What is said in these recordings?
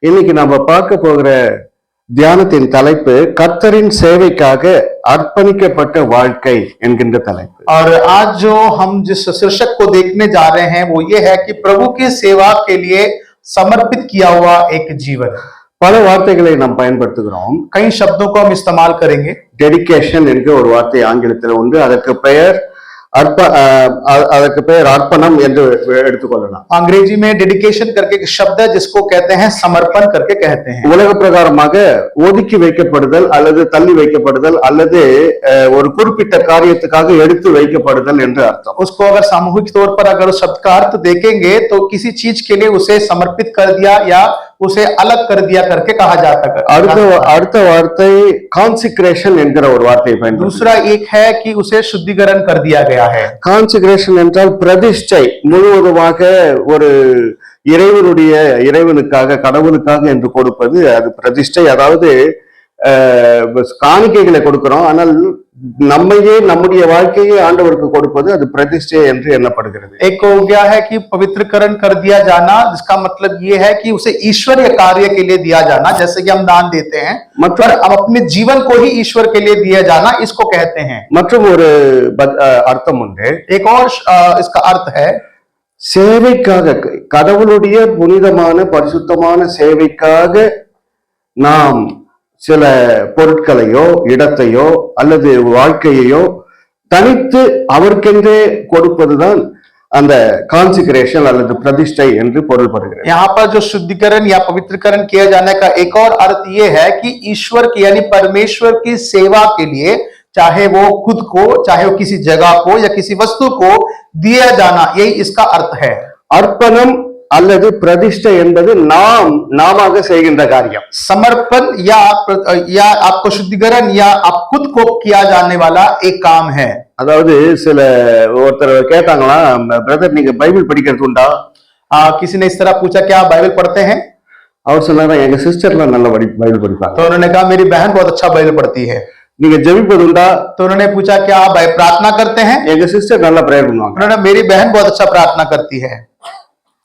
இன்னைக்கு நம்ம பார்க்க போகிற தியானத்தின் தலைப்பு கர்த்தரின் சேவைக்காக அர்ப்பணிக்கப்பட்ட வாழ்க்கை என்கின்ற தலைப்பு. और आज जो हम जिस शीर्षक को देखने जा रहे हैं वो ये है कि प्रभु की सेवा के लिए समर्पित किया हुआ एक जीवन. பல வார்த்தைகளை நாம் பயன்படுத்துகிறோம். कई शब्दों को हम इस्तेमाल करेंगे. டெடிகேஷன் என்கிற ஒரு வார்த்தை ஆங்கிலத்தில் உண்டு. அதற்கு பெயர் अर्पणम என்று எடுத்துக்கொள்ளலாம். अंग्रेजी में डेडिकेशन करके एक शब्द है जिसको कहते हैं समर्पण करके कहते हैं. உலக பிரகாரமாக ஒதுக்கி வைக்கப்படுதல் அல்லது தள்ளி வைக்கப்படுதல் அல்லது ஒரு குறிப்பிட்ட காரியத்துக்காக எடுத்து வைக்கப்படுதல் என்று அர்த்தம். उसको अगर सामूहिक तौर पर अगर उस शब्द का अर्थ देखेंगे तो किसी चीज के लिए उसे समर्पित कर दिया या उसे अलग कर दिया करके कहा जाता है. அடுத்த வார்த்தை கான்சிக்ரேஷன் என்கிற ஒரு வார்த்தையை பயன்படுத்துகிறோம். दूसरा एक है कि उसे शुद्धिकरण कर दिया गया है. கான்சிக்ரேஷன் என்றால் பிரதிஷ்டை, முழுவதுமாக ஒரு இறைவனுக்காக கடவுளுக்காக என்று கொடுப்பது அது பிரதிஷ்டை. அதாவது காணிக்கைகளை கொடுக்கிறோம், ஆனால் நம்மையே நம்முடைய வாழ்க்கையை ஆண்டவருக்கு கொடுப்பது அது பிரதிஷ்டை என்று எண்ணப்படுகிறது. एक हो गया है कि पवित्रकरण कर दिया जाना, जिसका मतलब ये है कि उसे ईश्वरीय कार्य के लिए दिया जाना, जैसे कि हम दान देते हैं मतलब हम अपने जीवन को ही ईश्वर के लिए दिया जाना, इसको कहते हैं. மற்றும் ஒரு அர்த்தம் உண்டு. एक और इसका अर्थ है சேவைக்காக, கடவுளுடைய புனிதமான பரிசுத்தமான சேவைக்காக நாம் சில பொருட்களையோ இடத்தையோ அல்லது வாழ்க்கையையோ தனித்து அவருக்கென்றே கொடுப்பதுதான் அந்த கான்சிக்ரேஷன் அல்லது பிரதிஷ்டை என்று பொருள்படுகிறது. यहाँ पर जो शुद्धिकरण या पवित्रकरण किया जाने का एक और अर्थ ये है कि ईश्वर की यानी परमेश्वर की सेवा के लिए चाहे वो खुद को, चाहे वो किसी जगह को या किसी वस्तु को दिया जाना, यही इसका अर्थ है. अर्पणम அல்லது பிரதிஷ்டை என்பது நாமாக செய்கின்ற காரியம். समर्पण या आपको शुद्धिकरण या आप खुद को किया जाने वाला एक काम है. அதாவது சில ஒருத்தர் கேட்டாங்களா, பிரதர் நீங்க பைபிள் படிக்கிறது உண்டா? किसी ने इस तरह पूछा क्या आप बाइबल पढ़ते हैं? அவர் சொன்னாரா, எங்க சிஸ்டர்லாம் நல்ல பைபிள் படிப்பாங்க. तो उन्होंने कहा मेरी बहन बहुत अच्छा बाइबल पढ़ती है. நீங்க ஜெபிப்பது உண்டா? तो उन्होंने पूछा क्या आप प्रार्थना करते हैं? எங்க சிஸ்டர் நல்லா பிரேயர் பண்ணுவாங்க. उन्होंने मेरी बहन बहुत अच्छा प्रार्थना करती है.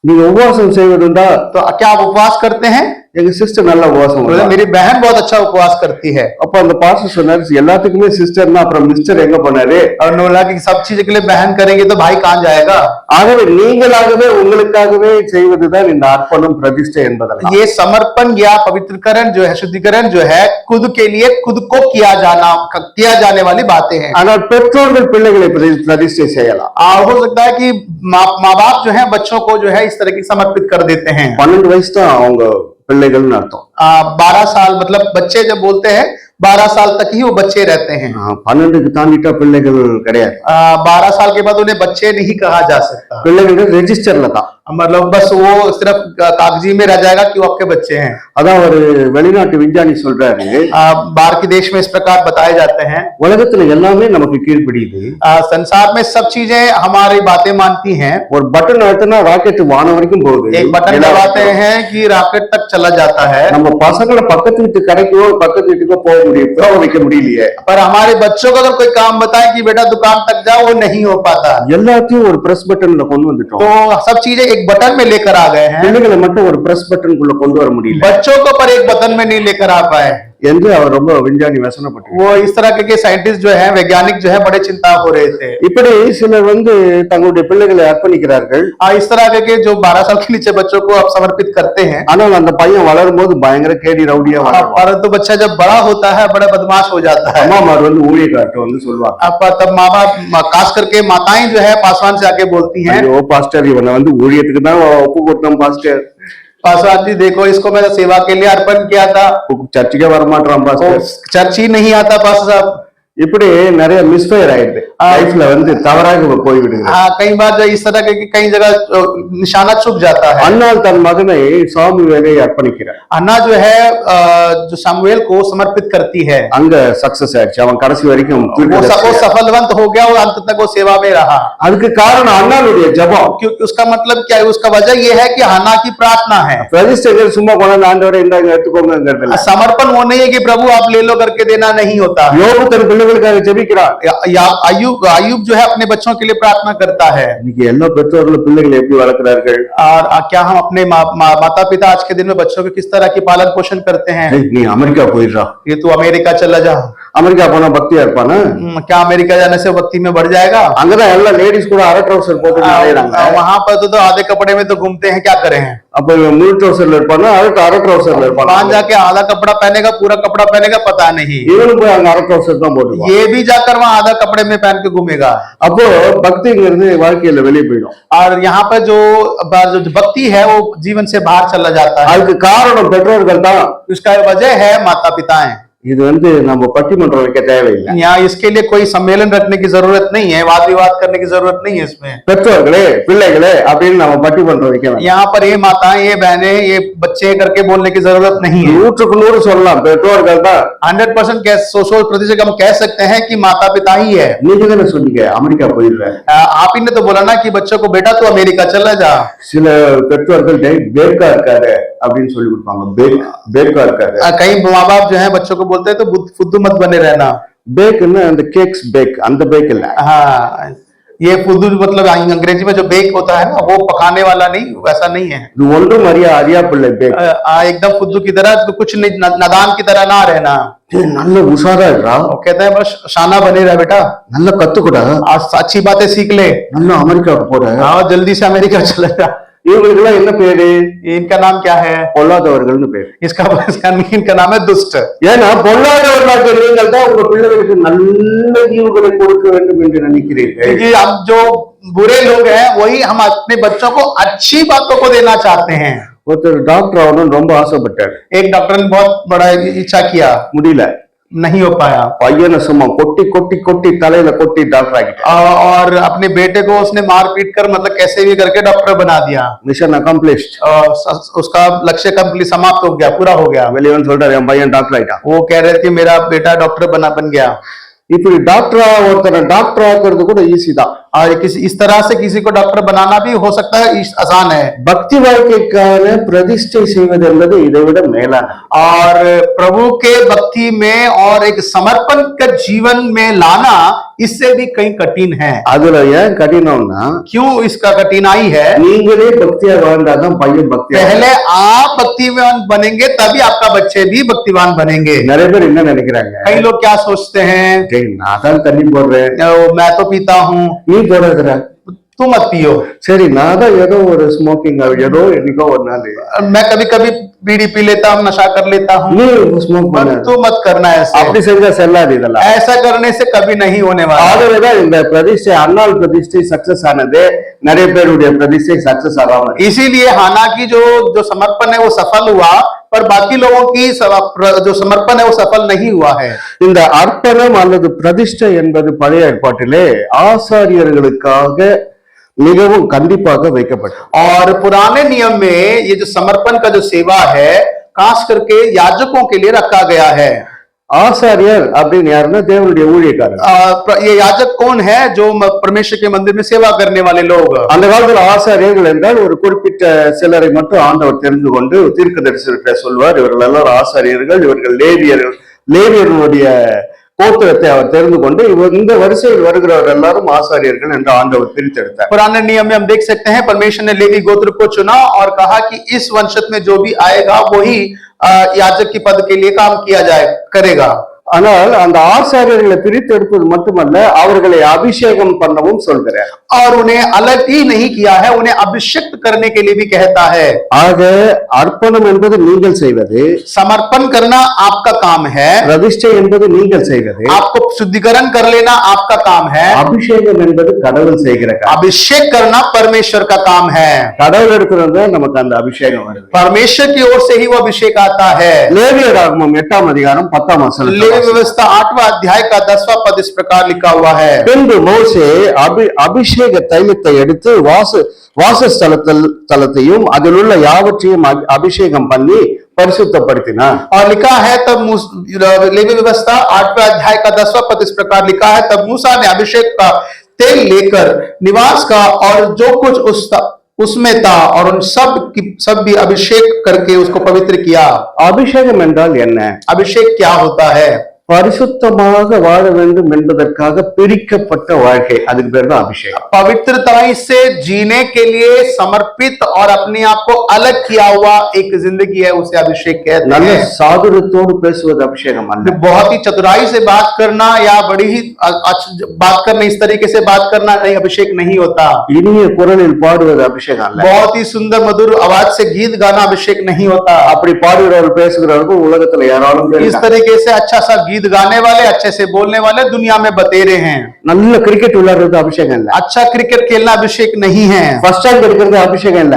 நீங்க உபவாசம் செய்வதுண்டா? तो क्या आप उपवास करते हैं? எங்க சிஸ்டர் நல்ல உபவாசம் பண்ணுவாங்க. मेरी बहन बहुत अच्छा उपवास करती है. அப்ப அந்த பாஸ்டர் சொன்னாரு, எல்லாத்துக்குமே சிஸ்டர்னா அப்புறம் மிஸ்டர் எங்க போனாரு? और उन्होंने बोला कि सब चीज के लिए बहन करेंगे तो भाई कहां जाएगा? ஆகவே நீங்களாகவே உங்களுக்காகவே செய்வதுதான் இந்த அர்ப்பணம் பிரதிஷ்டை என்பதல்ல. ये समर्पण या पवित्रकरण जो है, शुद्धिकरण जो है, खुद के लिए खुद को किया जाने वाली बातें हैं. ஆனால் பெற்றோர்கள் பிள்ளைகளை பிரதிஷ்டை செய்யலாம். हो सकता है कि माँ बाप जो है बच्चों को जो है इस तरह की समर्पित कर देते हैं. 12 वयசு தான் அவங்க பிள்ளைகள்னு அர்த்தம். 12 साल मतलब बच्चे जब बोलते हैं 12 साल तक ही वो बच्चे रहते हैं. 12க்கு தாண்டிட்டா பிள்ளைகள் கிடையாது. 12 साल के बाद उन्हें बच्चे नहीं कहा जा सकता. பிள்ளைகள் ரெஜிஸ்டர்ல தான், मतलब बस वो सिर्फ कागजी में रह जाएगा कि वो आपके बच्चे हैं. அதான் ஒரு வெளிநாட்டு விஞ்ஞானி சொல்றாரு, बाहर के देश में इस प्रकार बताए जाते हैं. உலகத்துல எல்லாமே நமக்கு கீழ்ப்படியுது. संसार में सब चीजें हमारी बातें मानती हैं. ஒரு பட்டன் அழுத்தினா ராக்கெட் வானம் வரைக்கும் போகுது. एक बटन दबाते हैं कि रॉकेट तक चला जाता है. நம்ம பசங்களை பக்கத்து வீட்டு கடைக்கோ பக்கத்து வீட்டுக்கோ போக முடியும், போக வைக்க முடியலையே. पर हमारे बच्चों को अगर कोई काम बताए कि बेटा दुकान तक जाओ, वो नहीं हो पाता. எல்லாத்தையும் ஒரு பிரஸ் பட்டன்ல கொண்டு வந்துட்டோம். तो सब चीजें एक बटन में लेकर आ गए हैं. பிள்ளைகளை மட்டும் ஒரு பிரஸ் பட்டனுக்குள்ள கொண்டு வர முடியல. बच्चों को पर एक बटन में नहीं लेकर आ पाए என்று அவர் ரொம்ப விஞ்ஞானி வசனப்பட்டு. वो इस तरह के साइंटिस्ट जो है, वैज्ञानिक जो है, बड़े चिंता हो रहे थे. இப்படி சிலர் தங்களுடைய பிள்ளைகளை அர்ப்பணிக்கிறார்கள். इस तरह के जो 12 साल के नीचे बच्चों को आप समर्पित करते हैं. ஆனால் அந்த பையன் வளரும் போது பயங்கர கேடி ரவுடியா வளரும். परंतु बच्चा जब बड़ा होता है बड़ा बदमाश हो जाता है. அம்மாமார் ஊழியக்காரர்கிட்ட சொல்லுவாங்க. अब तब माँ बाप खास करके माताएं जो है पासवान से आके बोलती हैं, ஐயோ பாஸ்டர் இவனை ஊழியத்துக்கு தான் ஒப்பு கொடுத்தோம் பாஸ்டர். पासवान जी देखो इसको मैंने सेवा के लिए अर्पण किया था, சர்ச்சுக்கே வரமாட்டான் பாஸ்டர், चर्च ही नहीं आता पास्टर साहब. இப்படி நிறைய மிஸ்ஃபயர் ஆயிடுது. லைஃப்ல தவறாக போய்விடுது. कई बार जो इस तरह के कई जगह निशाना चुक जाता है. அன்னாள் தன் மகனை சாமுவேலை அர்ப்பணிக்கிறார். अन्ना जो है जो सामुएल को समर्पित करती है. அங்க சக்சஸ் ஆயிடுச்சு. அவன் கடைசி வரைக்கும் वो सफलवंत हो गया और अंत तक वो सेवा में रहा. அதுக்கு காரணம் அன்னாளுடைய ஜெபம். क्योंकि उसका मतलब क्या है? उसका वजह ये है कि हन्ना की प्रार्थना है. பிரதிஷ்டை சும்மா கொண்டாந்து ஆண்டவரே இந்தாங்க எடுத்துக்கோங்கங்கிறது. समर्पण वो नहीं है कि प्रभु आप ले लो करके देना नहीं होता. யோபு தன் பிள்ளைகளுக்காக ஜெபிக்கிறான். अयुब जो है अपने बच्चों के लिए प्रार्थना करता है। இன்னைக்கு எல்லா பெற்றோர்களும் பிள்ளைகளை எப்படி வளர்க்கிறார்கள்? और क्या हम अपने माता पिता आज के दिन में बच्चों को किस तरह की पालन पोषण करते हैं? ஏய், நீ அமெரிக்கா போயிடுறா, ये तू अमेरिका चला जा। அமெரிக்கா போனா பக்தியா இருப்பானா? क्या अमेरिका जाने से भक्ति में बढ़ जाएगा? அங்கதான் எல்லா லேடிஸ் கூட அரை ட்ரவுசர் போட்டு அலையறாங்க. वहां पर तो आधे कपड़े में तो घूमते हैं, क्या करें? அப்ப இவன் முழு ட்ரவுசர்ல இருப்பானா அரை ட்ரவுசர்ல இருப்பானா? वहां जाके आधा कपड़ा पहनेगा, पूरा कपड़ा पहनेगा, पता नहीं। இவனும் போய் அங்க அரை ட்ரவுசர் தான் போட்டுப்பான். ये भी जाकर वहां आधा कपड़े में पहन के घूमेगा। அப்போ பக்திங்கிறது வாழ்க்கையில வெளியே போயிடும். और यहाँ पर जो भक्ति है वो जीवन से बाहर चला जाता है। அதுக்கு காரணம் பெற்றோர்கள் தான். उसका वजह है माता पिता है। இது நம்ம பட்டிமன்றம் வைக்க தேவையில்லை. यहाँ इसके लिए कोई सम्मेलन रखने की जरूरत नहीं है, वाद विवाद करने की जरूरत नहीं है इसमें। பெற்றோர்களே பிள்ளைகளே அப்படின்னு நம்ம பட்டிமன்றம் வைக்க வேண்டாம். यहाँ पर ये माताएं, ये बहनें, ये बच्चे करके बोलने की जरूरत नहीं है। 100க்கு 100 சொல்லலாம் பெற்றோர்கள் தான். 100% 100% हम कह सकते हैं कि माता पिता ही है। நீங்க தானே சொன்னீங்க அமெரிக்கா போயிடுற. आप ही ने तो बोला ना कि बच्चों को बेटा तू अमेरिका चला जा। சில பெற்றோர்கள் பேக்கா இருக்காரு அப்படின்னு சொல்லி கொடுப்பாங்க. பேக்கா இருக்காரு. कई माँ बाप जो है बच्चों को बोलते हैं तो फुद्दू मत बने रहना। பேக்னா அந்த கேக்ஸ் பேக், அந்த பேக் இல்ல. हाँ, ये फुद्दू मतलब अंग्रेजी में जो बेक होता है ना, वो पकाने वाला नहीं, वैसा नहीं है। இது ஒன்றும் அறியா பிள்ளை பேக். एकदम फुद्दू की तरह, तो कुछ नहीं, नादान की तरह ना रहना। நல்ல உஷாரா இருக்கா. वो कहते हैं बस शाना बने रह बेटा, நல்லா கத்துக்கூடா, आज अच्छी बातें सीख ले, நல்லா அமெரிக்காவுக்கு போற. हाँ जल्दी से अमेरिका चला जा। இவங்களுக்கெல்லாம் என்ன பேரு? इनका नाम क्या है? பொல்லாதவர்கள்னு பேரு. इनका नाम है दुष्ट। ஏன்னா பொல்லாதவர்களாக நீங்கள் தான் உங்க பிள்ளைகளுக்கு நல்ல ஈவுகளை கொடுக்க வேண்டும் என்று நினைக்கிறீர்கள். क्योंकि अब जो बुरे लोग हैं वही हम अपने बच्चों को अच्छी बातों को देना चाहते हैं। ஒருத்தர் டாக்டர் ஆகணும்னு ரொம்ப ஆசைப்பட்டார். एक डॉक्टर ने बहुत बड़ा इच्छा किया, முடியல, नहीं हो पाया। பையனை சும்மா கொட்டி கொட்டி கொட்டி தலையில கொட்டி டாக்டர் ஆகிட்டார். और अपने बेटे को उसने मार पीट कर, मतलब कैसे भी करके डॉक्टर बना दिया। Mission accomplished. उसका लक्ष्य कंप्लीट समाप्त हो गया, पूरा हो गया। வெளியே வந்து சொல்றாரு என் பையன் டாக்டர் ஆயிட்டான். वो कह रहे थे मेरा बेटा डॉक्टर बन गया। இப்படி டாக்டரா ஒருத்தரை டாக்டர் ஆக்குறது கூட ஈஸி தான். और इस तरह से किसी को डॉक्टर बनाना भी हो सकता है, आसान है। பக்தி வாழ்க்கைக்கான பிரதிஷ்டை செய்வது என்பது இதை விட மேலான. और प्रभु के भक्ति में और एक समर्पण का जीवन में लाना इससे भी कहीं कठिन है। அதுல ஏன் கடினம்னா, क्यों इसका कठिनाई है? நீங்களே பக்தியா வாழ்ந்தாதான் பையன் பக்தியா. पहले आप भक्तिवान बनेंगे तभी आपका बच्चे भी भक्तिवान बनेंगे। நிறைய பேர் என்ன நினைக்கிறாங்க, कई लोग क्या सोचते हैं, "டேய், நான் தான் தண்ணி போடுறேன், मैं तो पीता हूँ, நீ போடாதடா." तू मत पियो। சரி, நான் தான் ஏதோ ஒரு ஸ்மோக்கிங் ஏதோ என்னைக்கோ ஒரு நாள், मैं कभी कभी बीड़ी पी लेता हूँ, नशा कर लेता हूँ, நீ ஸ்மோக் பண்ண. तू मत करना ऐसे। அப்படி செஞ்சா செல்லாது இதெல்லாம். ऐसा करने से कभी नहीं होने वाला। ஆகவேதான் இந்த பிரதிஷ்டை, அன்னாள் பிரதிஷ்டை சக்சஸ் ஆனது, நிறைய பேருடைய பிரதிஷ்டை சக்சஸ் ஆகாம. इसीलिए हाना की जो समर्पण है वो सफल हुआ, पर बाकी लोगों की जो समर्पण है वो सफल नहीं हुआ है। இந்த அர்ப்பணம் அல்லது பிரதிஷ்டை என்பது பழைய ஏற்பாட்டிலே ஆசாரியர்களுக்காக மிகவும் கண்டிப்பாக வைக்கப்பட்டது. और पुराने नियम में ये जो समर्पण का जो सेवा है, खास करके याजकों के लिए रखा गया है। ஆசாரியர் அப்படின்னு யாருன்னா தேவனுடைய ஊழியக்காரர். ये याजक कौन है? जो परमेश्वर के मंदिर में सेवा करने वाले लोग। அந்த காலத்துல ஆசாரியர்கள் என்றால் ஒரு குறிப்பிட்ட சிலரை மட்டும் ஆண்டவர் தெரிந்து கொண்டு தீர்க்கதரிசனத்தை சொல்வார். இவர்கள் எல்லாரும் ஆசாரியர்கள், இவர்கள் லேவியர்களுடைய கோத்திரத்தை அவர் தெரிந்து கொண்டு இந்த வரிசையில் வருகிறவர் எல்லாரும் ஆசாரியர்கள் என்று ஆண்டவர் பிரித்தெடுத்தார். पुराने नियम में हम देख सकते हैं परमेश्वर ने लेवी गोत्र को चुना और कहा कि इस वंशज में जो भी आएगा वही याजक की पद के लिए काम किया करेगा। ஆனால் அந்த ஆசாரியர்களை பிரித்தெடுப்பது மட்டுமல்ல, அவர்களை அபிஷேகம் பண்ணவும் சொல்கிறார். और उन्हें अलग ही नहीं किया है, उन्हें अभिषिक्त करने के लिए भी कहता है। ஆக அர்ப்பணம் என்பது நீங்கள் செய்வது, समर्पण करना आपका काम है, பிரதிஷ்டை என்பது நீங்கள் செய்வது, आपको शुद्धिकरण कर लेना आपका काम है, அபிஷேகம் என்பது கடவுள் செய்கிற காரியம். अभिषेक करना परमेश्वर का काम है। கடவுள் இருக்கிறது நமக்கு அந்த அபிஷேகம் வருது. परमेश्वर की ओर से ही वो अभिषेक आता है। லேவியராகமம் 8ஆம் அதிகாரம் 10ஆம் வசனம். व्यवस्था 8वां अध्याय का 10वां पद इस प्रकार लिखा हुआ है। பின்பு மோசே அபிஷேக தைலத்தை எடுத்து வாசஸ்தலத்தையும் அதில் உள்ள யாவற்றையும் அபிஷேகம் பண்ணி परिशुद्धப்படுத்தினார். और लिखा है तब लेवी व्यवस्था 8वें अध्याय का 10वां पद इस प्रकार लिखा है, तब मूसा ने अभिषेक का तेल लेकर निवास का और जो कुछ उसमें था और उन सब भी अभिषेक करके उसको पवित्र किया। அபிஷேகம் என்றால் என்ன? अभिषेक क्या होता है? பரிசுத்தமாக வாழ வேண்டும் என்பதற்காக பிரிக்கப்பட்ட வாழ்க்கை, அதுக்கு பேர் தான் அபிஷேகம். पवित्रताई से जीने के लिए समर्पित और अपने आप को अलग किया हुआ एक जिंदगी है, उसे अभिषेक कहते நல்ல हैं। சாதுரியத்தோடு பேசுவது அபிஷேகம் அல்ல. बहुत ही चतुराई से बात करना या बड़ी ही बात करना, इस तरीके से बात करना नहीं, अभिषेक नहीं होता। இனிய குரலில் பாடுவது அபிஷேகம் அல்ல. बहुत ही सुंदर मधुर आवाज से गीत गाना अभिषेक नहीं होता। அப்படி பாடுகிறவர் பேசுகிறவர்கள் உலகத்துல ஏராளம் பேர் इस இருக்காங்க. तरीके से अच्छा सा गीत गाने वाले, अच्छे से बोलने वाले दुनिया में बतेरे हैं। நல்ல கிரிக்கெட் விளையாடுறது அபிஷேகம் இல்ல. अच्छा क्रिकेट खेलना अभिषेक नहीं है। ஃபர்ஸ்ட் டைம் எடுக்கிறது அபிஷேகம் இல்ல.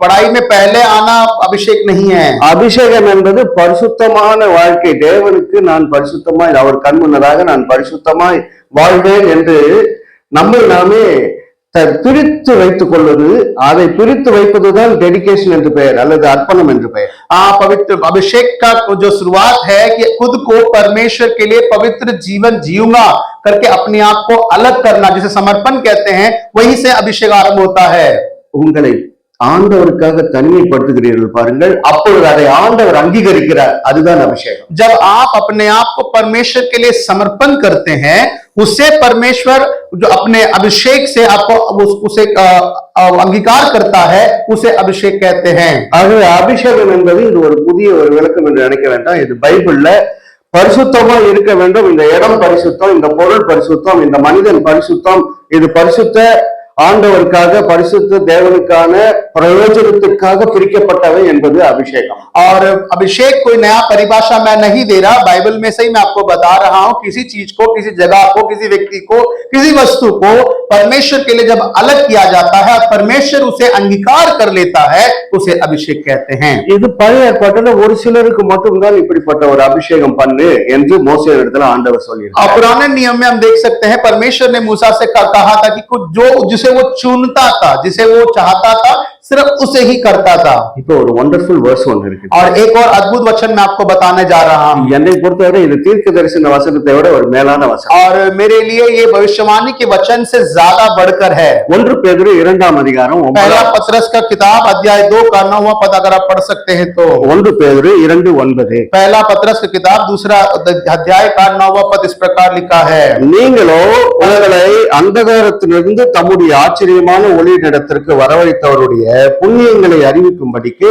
पढ़ाई में पहले आना अभिषेक नहीं है। அபிஷேகம் என்பது பரிசுத்தமான வாழ்க்கை. தேவனுக்கு நான் பரிசுத்தமாய், அவர் கண் முன்னதாக நான் பரிசுத்தமாய் வாழ்வேன் என்று நம்மை நாமே பிரித்து வைத்துக் கொள்வது, அதை பிரித்து வைப்பதுதான் டெடிகேஷன் என்று பெயர் அல்லது அர்ப்பணம் என்று பெயர். पवित्र अभिषेक का जो शुरुआत है कि खुद को परमेश्वर के लिए पवित्र जीवन जीऊंगा करके अपने आप को अलग करना, जिसे समर्पण कहते हैं, वहीं से अभिषेक आरंभ होता है। உங்களை ஆண்டவருக்காக தனிமைப்படுத்துகிறீர்கள் பாருங்கள், அப்பொழுது அதை ஆண்டவர் அங்கீகரிக்கிறார், அதுதான் அபிஷேகம். जब आप अपने आप को परमेश्वर के लिए समर्पण करते हैं, उससे परमेश्वर जो अपने अभिषेक से आपको उसे अंगीकार करता है, उसे अभिषेक कहते हैं। ஆகவே அபிஷேகம் என்பது இது ஒரு புதிய ஒரு விளக்கம் என்று நினைக்க வேண்டாம். இது பைபிள்ல பரிசுத்தமா இருக்க வேண்டும். இந்த இடம் பரிசுத்தம், இந்த பொருள் பரிசுத்தம், இந்த மனிதன் பரிசுத்தம், இது பரிசுத்த ஆண்டவருக்காக, பரிசுத்த தேவனுக்கான பிரயோஜனத்திற்காக பிரிக்கப்பட்டவை என்பது அபிஷேகம். और अभिषेक कोई नया परिभाषा मैं नहीं दे रहा, बाइबल में से ही मैं आपको बता रहा हूं। किसी चीज को, किसी जगह को, किसी व्यक्ति को, किसी वस्तु को परमेश्वर के लिए जब अलग किया जाता है, परमेश्वर उसे अंगीकार कर लेता है, उसे अभिषेक कहते हैं। இது பழைய ஏற்பாட்டுல ஒரு சிலருக்கு மட்டும்தான் இப்படிப்பட்ட ஒரு அபிஷேகம் பண்ணு என்று மோசே இடத்துல ஆண்டவர் और சொல்லியிருக்கார். पुराने नियम में हम देख सकते हैं, परमेश्वर ने मूसा से कहा था कि कुछ जो जिसे वो चुनता था, जिसे वो चाहता था, सिर्फ उसे ही करता था। இப்போ ஒரு வண்டர்ஃபுல் வேர்ஸ் ஒன்று இருக்கு. और एक और अद्भुत वचन मैं आपको बताने जा रहा हूं। என்னை பொறுத்தவரை இது தீர்க்க தரிசன வசனத்தை விட ஒரு மேலான வசனம். और मेरे लिए ये भविष्यवाणी के वचन से ज्यादा बढ़कर है। 1 பேதுரு 2ஆம் அதிகாரம் पहला 9 पत्रस का किताब अध्याय 2 का 9वां पद अगर आप पढ़ सकते हैं तो 1 பேதுரு 2:9. पहला पत्रस का किताब दूसरा अध्याय का 9वां पद इस प्रकार लिखा है, நீங்களோ உங்களை அந்தகாரத்திலிருந்து தம்முடைய ஆச்சரியமான ஒளியினிடத்திற்கு வரவழைத்தவருடைய புண்ணியங்களை அறிவிக்கும்படிக்கு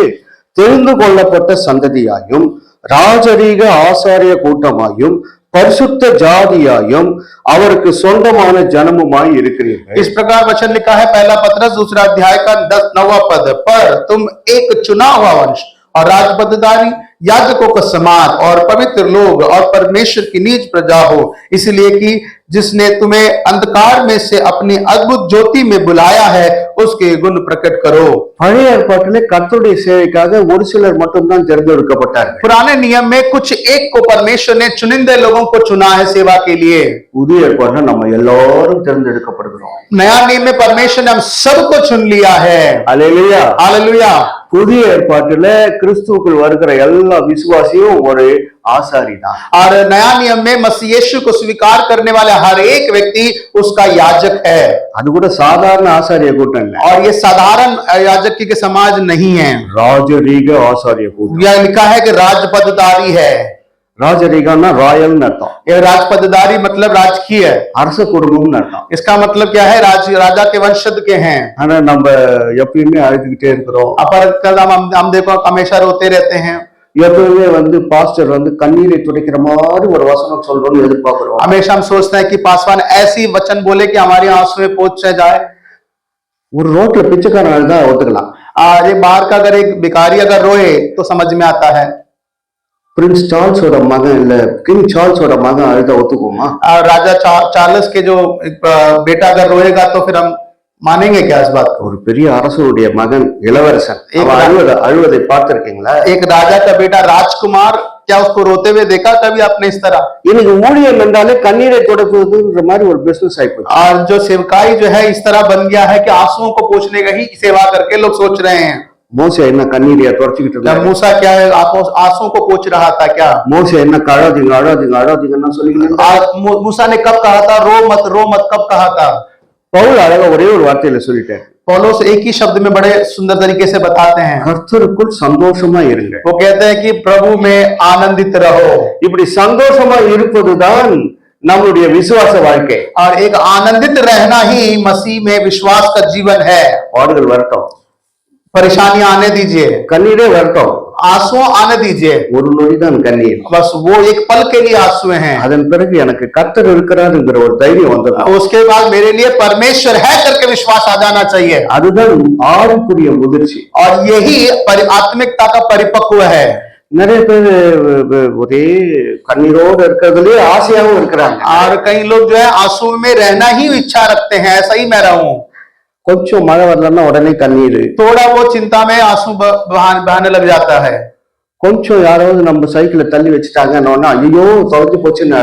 தெரிந்து கொள்ளப்பட்ட சந்ததியாயும் ராஜரீக ஆசாரிய கூட்டமாயும் பரிசுத்த ஜாதியாயும் அவருக்கு சொந்தமான ஜனமுமாய் இருக்கிறீர்கள். इस प्रकार वचन लिखा है, पहला पत्रस दूसरा अध्याय का 9वां पद, पर तुम एक चुना हुआ वंश और राजपदधारी, याजकों का समाज और पवित्र लोग और परमेश्वर की नीच प्रजा हो, इसलिए कि जिसने तुम्हें अंधकार में से अपनी अद्भुत ज्योति में बुलाया है, उसके गुण प्रकट करो। பழைய ஏற்பாட்டிலே கர்த்தருடைய சேவைக்காக ஒரு சிலர் மட்டும்தான் தேர்ந்தெடுக்கப்பட்டார்கள். पुराने नियम में कुछ एक को परमेश्वर ने चुनिंदे लोगों को चुना है सेवा के लिए। புதிய ஏற்பாட்டில நம்ம எல்லாரும் தேர்ந்தெடுக்கப்படுகிறோம். नया नियम में परमेश्वर ने हम सबको चुन लिया है। அல்லேலூயா. हालेलुया। புதிய ஏற்பாட்டில கிறிஸ்துவுக்குள் வருகிற எல்லா விசுவாசியும் ஒரு ஆசாரி தான். और नया नियम में मसीह यीशु को स्वीकार करने वाले हर एक व्यक्ति उसका याजक है। அது கூட சாதாரண ஆசாரிய கூட்டம் இல்ல. और ये साधारण याजक के समाज नहीं है, ராஜரீக ஆசாரிய கூட்டம். यह लिखा है कि राजपदधारी है। ராஜரீகம்னா ராயல்னு அர்த்தம். ये राजपदधारी मतलब राजकीय है। அரச குடும்பம்னு அர்த்தம். इसका मतलब क्या है? राजा के वंशज के हैं। ஆனா நம்ம எப்பயுமே அழுதுகிட்டே இருக்கிறோம். पर हम देखो हमेशा रोते रहते हैं। எப்பவுமே பாஸ்டர் கண்ணீரை துடைக்கிற மாதிரி ஒரு வசனம் சொல்றோம்னு எதிர்பார்க்கிறோம். हमेशा हम सोचते हैं कि पासवान ऐसी वचन बोले कि हमारी आंसू में पोंछ जाए। ஒரு ரோட்ல பிச்சைக்காரன் அழுதா ஒத்துக்கலாம். ये बाहर का अगर एक भिखारी अगर रोए तो समझ में आता है। பிரின்ஸ் சார்ல்ஸோட மகன் இல்ல கிங் சார்ல்ஸோட மகன் அழுதா ஒத்துக்குமா? राजा चार्ल्स के जो बेटा अगर रोएगा तो फिर हम मानेंगे क्या इस बात को? ஒரு பெரிய அரசருடைய மகன் இளவரசன் அழுவதை பார்த்திருக்கீங்களா? एक राजा का बेटा राजकुमार, क्या उसको रोते हुए देखा कभी आपने इस तरह? இன்னைக்கு ஊழியம் என்றாலே கண்ணீரை துடைப்பதுன்ற மாதிரி ஒரு பிசினஸ் ஆயிப்போச்சு. और जो सेवकाई जो है इस तरह बन गया है कि आंसुओं को पोंछने का ही सेवा करके लोग सोच रहे हैं। மோசே என்ன கண்ணீரையா துடைச்சிக்கிட்டு இருந்தாரு? मूसा क्या है आंसुओं को पोंछ रहा था क्या? மோசே என்ன அழாதீங்க அழாதீங்க அழாதீங்கன்னா சொல்லிக்கிட்டு मूसा ने कब कहा था रो मत कब कहा था? பவுல் அழகா ஒரே ஒரு வார்த்தையில சொல்லிட்டாரு, पौलुस एक ही शब्द में बड़े सुंदर तरीके से बताते हैं। கர்த்தருக்குள் சந்தோஷமா இருங்க. वो कहते हैं कि प्रभु में आनंदित रहो। இப்படி சந்தோஷமா இருப்பதுதான் நம்மளுடைய விசுவாச வாழ்க்கை. और एक आनंदित रहना ही मसीह में विश्वास का जीवन है। பாடுகள் வரட்டும், परेशानियां आने दीजिए, கண்ணீரே வரட்டும், आंसू आने दीजिए, ஒரு நொடிதான் கண்ணீர். बस वो एक पल के लिए आंसू हैं। அதன் பிறகு எனக்கு கர்த்தர் இருக்கிறாருங்கிற ஒரு தைரியம் வந்துடும். उसके बाद मेरे लिए परमेश्वर है करके विश्वास आ जाना चाहिए। அதுதான் ஆவிக்குரிய முதிர்ச்சி. और यही आत्मिकता का परिपक्व है। நிறைய பேர் ஒரே கண்ணீரோடு இருக்கிறதுலயே ஆசையாவும் இருக்கிறாங்க. और कई लोग जो है आंसू में रहना ही इच्छा रखते हैं, ऐसा ही मैं रहूं। கொஞ்சம் மழை வரலன்னா உடனே கண்ணீர், थोड़ा वो चिंता में आंसू बहाने लग जाता है। கொஞ்சம் யாராவது நம்ம சைக்கிளை தள்ளி வச்சுட்டாங்கன்னா ஐயோ தொலைஞ்சு போச்சுன்னு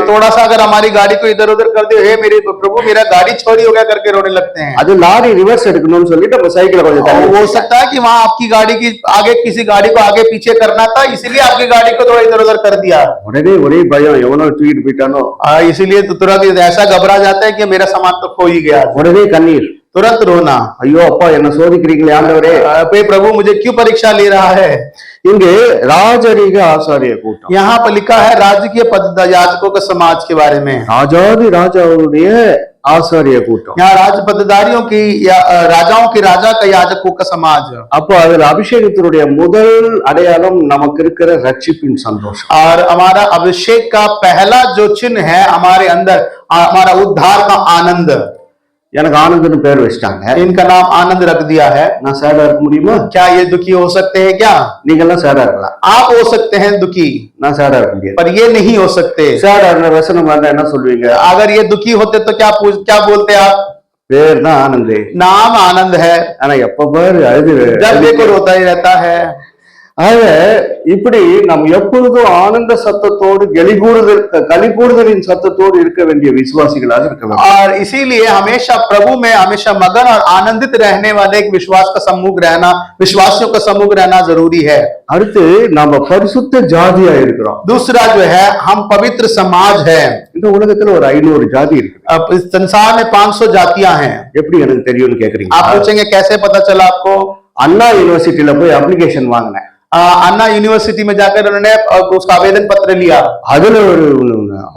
थोड़ा सा अगर हमारी गाड़ी को इधर उधर कर दियो, हे मेरे प्रभु मेरा गाड़ी चोरी हो गया करके रोने लगते हैं। அது லாரி ரிவர்ஸ் எடுக்கணும்னு சொல்லிட்டு நம்ம சைக்கிளை கொஞ்சம் தள்ளி हो सकता है कि वहां आपकी गाड़ी की आगे किसी गाड़ी को आगे पीछे करना था, इसीलिए आपकी गाड़ी को थोड़ा इधर उधर कर दिया। உடனே ஒரே பயம், எவனோ தூக்கிட்டு போயிட்டானோ, इसीलिए तो तुरंत ऐसा घबरा जाता है कि मेरा सामान तो खो ही गया। உடனே கண்ணீர், तुरंत रोना, ஐயோ அப்பா என்ன சோதிக்கிறீங்களே ஆண்டவரே, प्रभु मुझे क्यों परीक्षा ले रहा है। இங்கு ராஜரீக ஆசாரிய கூட்டம், यहाँ पर लिखा है राजकीय पद याजकों के समाज के बारे में। ராஜாதி ராஜாவுடைய ஆசாரிய கூட்டம், यहाँ राज पदधारियों की या राजाओं के राजा का याजकों का समाज। அப்போ அதுல அபிஷேகத்தினுடைய முதல் அடையாளம் நமக்கு இருக்கிற ரட்சிப்பின் சந்தோஷம்। और हमारा अभिषेक का पहला जो चिन्ह है हमारे अंदर, हमारा उद्धार का आनंद। எனக்கு ஆனந்தன்னு பேர் வச்சிட்டாங்க, इनका नाम आनंद रख दिया है। நான் சேடா இருக்க முடியுமா? क्या ये दुखी हो सकते हैं क्या? நீங்க எல்லாம் சேடா இருக்கலாம், आप हो सकते हैं दुखी, நான் சேடா இருக்க முடியாது। पर ये नहीं हो सकते। சேடா இருந்த வசனம் வந்தா என்ன சொல்லுவீங்க? अगर ये दुखी होते तो क्या बोलते आप? பேர் தான் ஆனந்தே, नाम आनंद है, ஆனா எப்ப பாரு அழுது जब देखो रोता ही रहता है। ஆக இப்படி நாம் எப்பொழுதும் ஆனந்த சத்தத்தோடு களிகூறுதலின் சத்தத்தோடு இருக்க வேண்டிய விசுவாசிகளாக இருக்க வேண்டும்। और इसीलिए हमेशा प्रभु में हमेशा मगन और आनंदित रहने वाले एक विश्वास का समूह रहना, विश्वासियों का समूह रहना जरूरी है। அடுத்து நாம பரிசுத்த ஜாதியா இருக்கிறோம்। दूसरा जो है हम पवित्र समाज है। இந்த உலகத்துல ஒரு 500 ஜாதி இருக்கு। अब इस संसार में 500 जातियां हैं। எப்படி எனக்கு தெரியும்னு கேக்குறீங்க? आप पूछेंगे कैसे पता चला आपको? அண்ணா யூனிவர்சிட்டியில போய் அப்ளிகேஷன் வாங்கினேன்। अन्ना यूनिवर्सिटी में जाकर उन्होंने उसका आवेदन पत्र लिया। அதுல ஒரு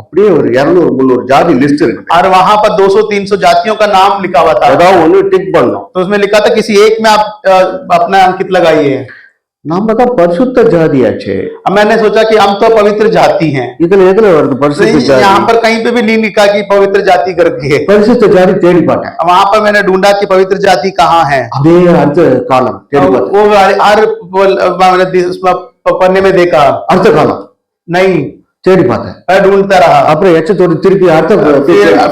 அப்படியே ஒரு 200-300 ஜாதி லிஸ்ட் இருக்கு। और वहां पर 200-300 जातियों का नाम लिखा हुआ था। ஏதாவது ஒன்னு டிக் பண்ணணும்। तो उसमें लिखा था किसी एक में आप अपना अंकित लगाइए। நாம தான் பரிசுத்த ஜாதியாச்சே। अब मैंने सोचा कि हम तो पवित्र जाति हैं। இதுல எதுல வருது பரிசுத்த ஜாதி? यहाँ पर कहीं पे भी नहीं लिखा कि पवित्र जाति करके है। பரிசுத்த ஜாதி தேடி பார்த்தேன்। वहां पर मैंने ढूंढा कि पवित्र जाति कहाँ है। அதே அடுத்த காலம் தேடி பார்த்தேன்। वो हर पन्ने में देखा, அடுத்த காலம் नहीं, தேடி பார்த்தேன்। मैं ढूंढता रहा। அப்புறம் எச்ச தொட்டு திருப்பி அடுத்த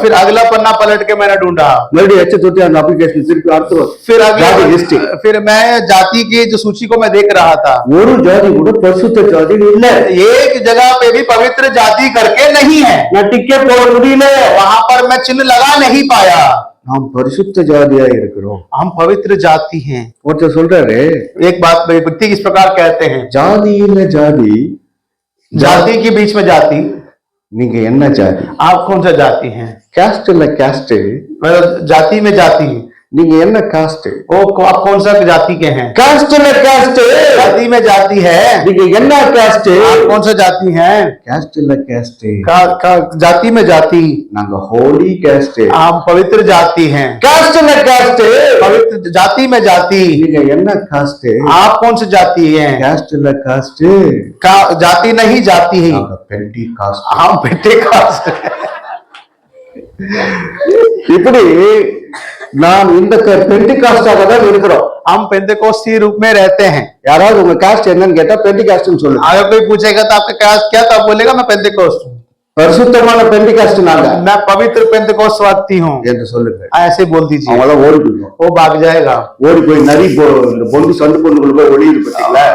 फिर अगला पन्ना पलट के मैंने ढूंढा। மறுபடியும் எச்ச தொட்டு அந்த அப்ளிகேஷன் திருப்பி அடுத்த फिर ஜாதி अगला லிஸ்ட்। फिर मैं जाति की जो सूची को मैं देख रहा था। ஒரு ஜாதி கூட பரிசுத்த ஜாதி இல்ல। एक जगह पे भी पवित्र जाति करके नहीं है। நான் டிக்கெட் போட முடியல, वहां पर मैं चिन्ह लगा नहीं पाया। நாம் பரிசுத்த ஜாதியா இருக்கிறோம்। हम पवित्र जाति हैं। ஒருத்தர் சொல்றாரு, एक बात व्यक्ति इस प्रकार कहते हैं, ஜாதியில ஜாதி, जाति के बीच में जाति, நீங்க என்ன ஜாதி? आप कौन सा जाति हैं? காஸ்ட் இல்ல காஸ்ட், मतलब जाति में जाति, நீங்க என்ன காஸ்ட்? आप कौन सा जाति के हैं? காஸ்ட் இல்ல காஸ்ட், जाति में जाति है, நீங்க என்ன காஸ்ட்? आप कौन सा जाति हैं? காஸ்ட் இல்ல காஸ்ட், जाति में जाति, நாங்க ஹோலி காஸ்ட்। आप पवित्र जाति हैं। காஸ்ட் இல்ல காஸ்ட், पवित्र जाति में जाति, நீங்க என்ன காஸ்ட்? आप कौन सी जाति हैं? காஸ்ட் இல்ல காஸ்ட், जाति नहीं जाति ही, நாங்க பெண்டிகாஸ்ட்। हम पेंटेकास्ट। இப்படி நாம் இந்த பெண்டிகாஸ்டாக தான் இருக்கிறோம்। हम पेंटेकोस्ट के रूप में रहते हैं। யாராவது உங்க காஸ்ட் என்னன்னு கேட்டா பெண்டிகாஸ்ட்னு சொல்லுங்க। अगर कोई पूछेगा तो आपका कास्ट क्या, तो आप बोलेगा मैं पेंटेकोस्ट हूँ, பரிசுத்தமான பெண்டிகாஸ்ட் நாங்க मैं पवित्र पेंटेकोस्ट व्यक्ति हूँ, என்று சொல்லுங்க। ऐसे बोल दीजिए। அவங்கள ஓடி போயிடும், वो भाग जाएगा। ஓடி போய் நரி இந்த பொண்டு சண்டு பொண்ணுக்குள்ள போய் ஒளியுது பாத்தீங்களா?